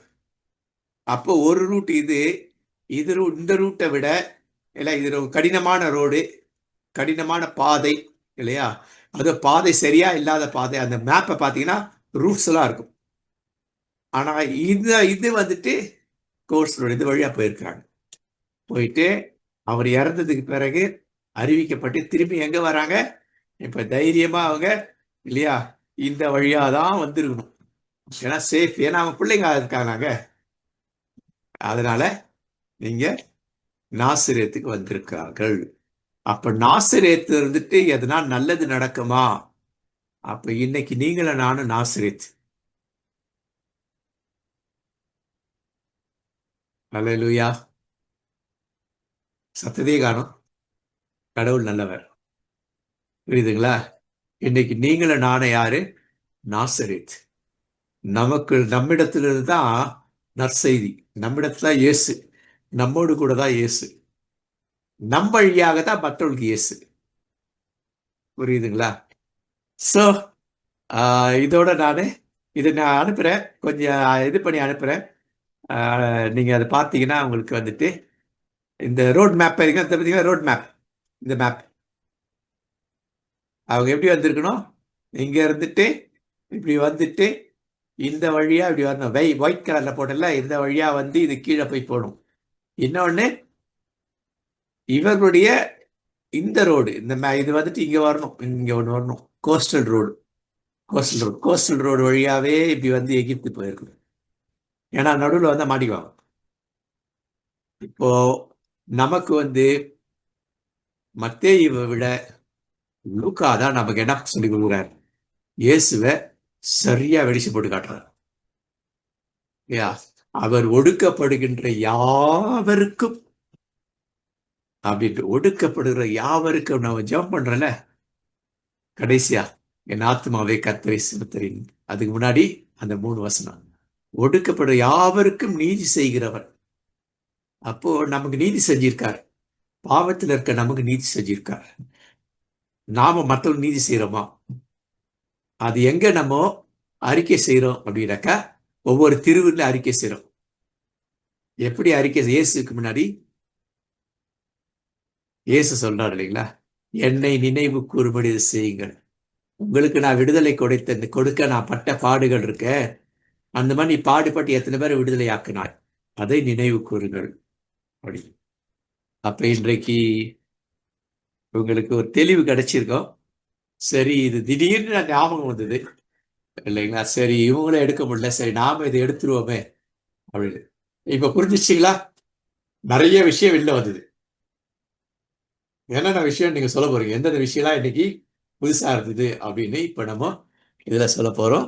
அப்போ ஒரு ரூட் இது, இந்த ரூட்டை விட இல்லை, இது கடினமான ரோடு, கடினமான பாதை இல்லையா. அது பாதை சரியா இல்லாத பாதை. அந்த மேப்பை பார்த்தீங்கன்னா ரூட்ஸ் எல்லாம் இருக்கும். ஆனா இது வந்துட்டு கோர்ஸ் ரோடு, இது வழியா போயிருக்கிறாங்க. போயிட்டு அவர் இறந்ததுக்கு பிறகு அறிவிக்கப்பட்டு திரும்பி எங்க வராங்க, இப்ப தைரியமா அவங்க இல்லையா இந்த வழியா தான் வந்திருக்கணும். ஏன்னா சேஃப், ஏன்னா அவங்க பிள்ளைங்க இருக்காங்க. அதனால நீங்க நாசரேத்துக்கு வந்திருக்கார்கள். அப்ப நாசரேத்து இருந்துட்டு எதனா நல்லது நடக்குமா? அப்ப இன்னைக்கு நீங்களும் நானும் நாசரேத். அல்லேலூயா. சத்ததே காணும். கடவுள் நல்லவர். புரியுதுங்களா? இன்னைக்கு நீங்களும் நானும் யாரு? நாசரேத். நம்மிடத்திலிருந்து தான் நற்செய்தி, நம்மிடத்துல இயேசு, நம்மோடு கூட தான் இயேசு, நம் வழியாக தான் மற்றவர்களுக்கு இயேசு. புரியுதுங்களா? ஸோ இதோட இதை நான் அனுப்புறேன், கொஞ்சம் இது பண்ணி அனுப்புறேன். நீங்க அதை பார்த்தீங்கன்னா உங்களுக்கு வந்துட்டு இந்த ரோட் மேப் பார்த்தீங்கன்னா, ரோட் மேப், இந்த மேப் அவங்க எப்படி வந்திருக்கணும், இங்க இருந்துட்டு இப்படி வந்துட்டு இந்த வழியா இப்படி வரணும். ஒயிட் கலர்ல போட்டல, இந்த வழியா வந்து இது கீழே போய் போகணும். இன்னொன்னு இவர்களுடைய இந்த ரோடு, இது வந்துட்டு இங்க வரணும், இங்க ஒன்று வரணும், கோஸ்டல் ரோடு. கோஸ்டல் ரோடு வழியாவே இப்படி வந்து எகிப்து போயிருக்கணும். ஏன்னா நடுவில் வந்து மாட்டிக்குவாங்க. இப்போ நமக்கு வந்து மத்தேயுவை விட லூக்கா தான் நமக்கு என்ன சொல்லி கொடுக்குறாரு, இயேசுவை சரியா வெடிச்சு போட்டு காட்டுறாரு. அவர் ஒடுக்கப்படுகின்ற யாவருக்கும் அப்படின்ட்டு, ஒடுக்கப்படுகிற யாவருக்கும் நம்ம ஜெபம் பண்றல கடைசியா, என் ஆத்மாவே கர்த்தரை ஸ்தோத்திரி. அதுக்கு முன்னாடி அந்த 3 வசனம், ஒடுக்கப்படுற யாவருக்கும் நீதி செய்கிறவர். அப்போ நமக்கு நீதி செஞ்சிருக்கார், பாவத்தில் இருக்க நமக்கு நீதி செஞ்சிருக்கார். நாம மற்றவங்க நீதி செய்யறோமா? அது எங்க நம்ம அறிக்கை செய்யறோம் அப்படின்னாக்கா, ஒவ்வொரு திருவிழா அறிக்கை செய்யறோம். எப்படி அறிக்கை? இயேசுக்கு முன்னாடி இயேசு சொல்றாரு இல்லைங்களா, என்னை நினைவு கூறும்படி செய்யுங்கள், உங்களுக்கு நான் விடுதலை கொடுக்க நான் பட்ட பாடுகள் இருக்க, அந்த மாதிரி நீ பாடுபட்டு எத்தனை பேர் விடுதலை ஆக்கினாய், அதை நினைவு கூறுங்கள் அப்படி. அப்ப இன்றைக்கு உங்களுக்கு ஒரு தெளிவு கிடைச்சிருக்கோம். சரி, இது திடீர்னு ஞாபகம் வந்தது இல்லைங்களா, சரி இவங்களும் எடுக்க முடியல, சரி நாம இதை எடுத்துருவோமே அப்படின்னு. இப்ப புரிஞ்சிச்சிங்களா? நிறைய விஷயம் வெளில வந்தது. என்னென்ன விஷயம் நீங்க சொல்ல போறீங்க, எந்தெந்த விஷயம்லாம் இன்னைக்கு புதுசா இருந்தது அப்படின்னு இப்ப நம்ம இதுல சொல்ல போறோம்.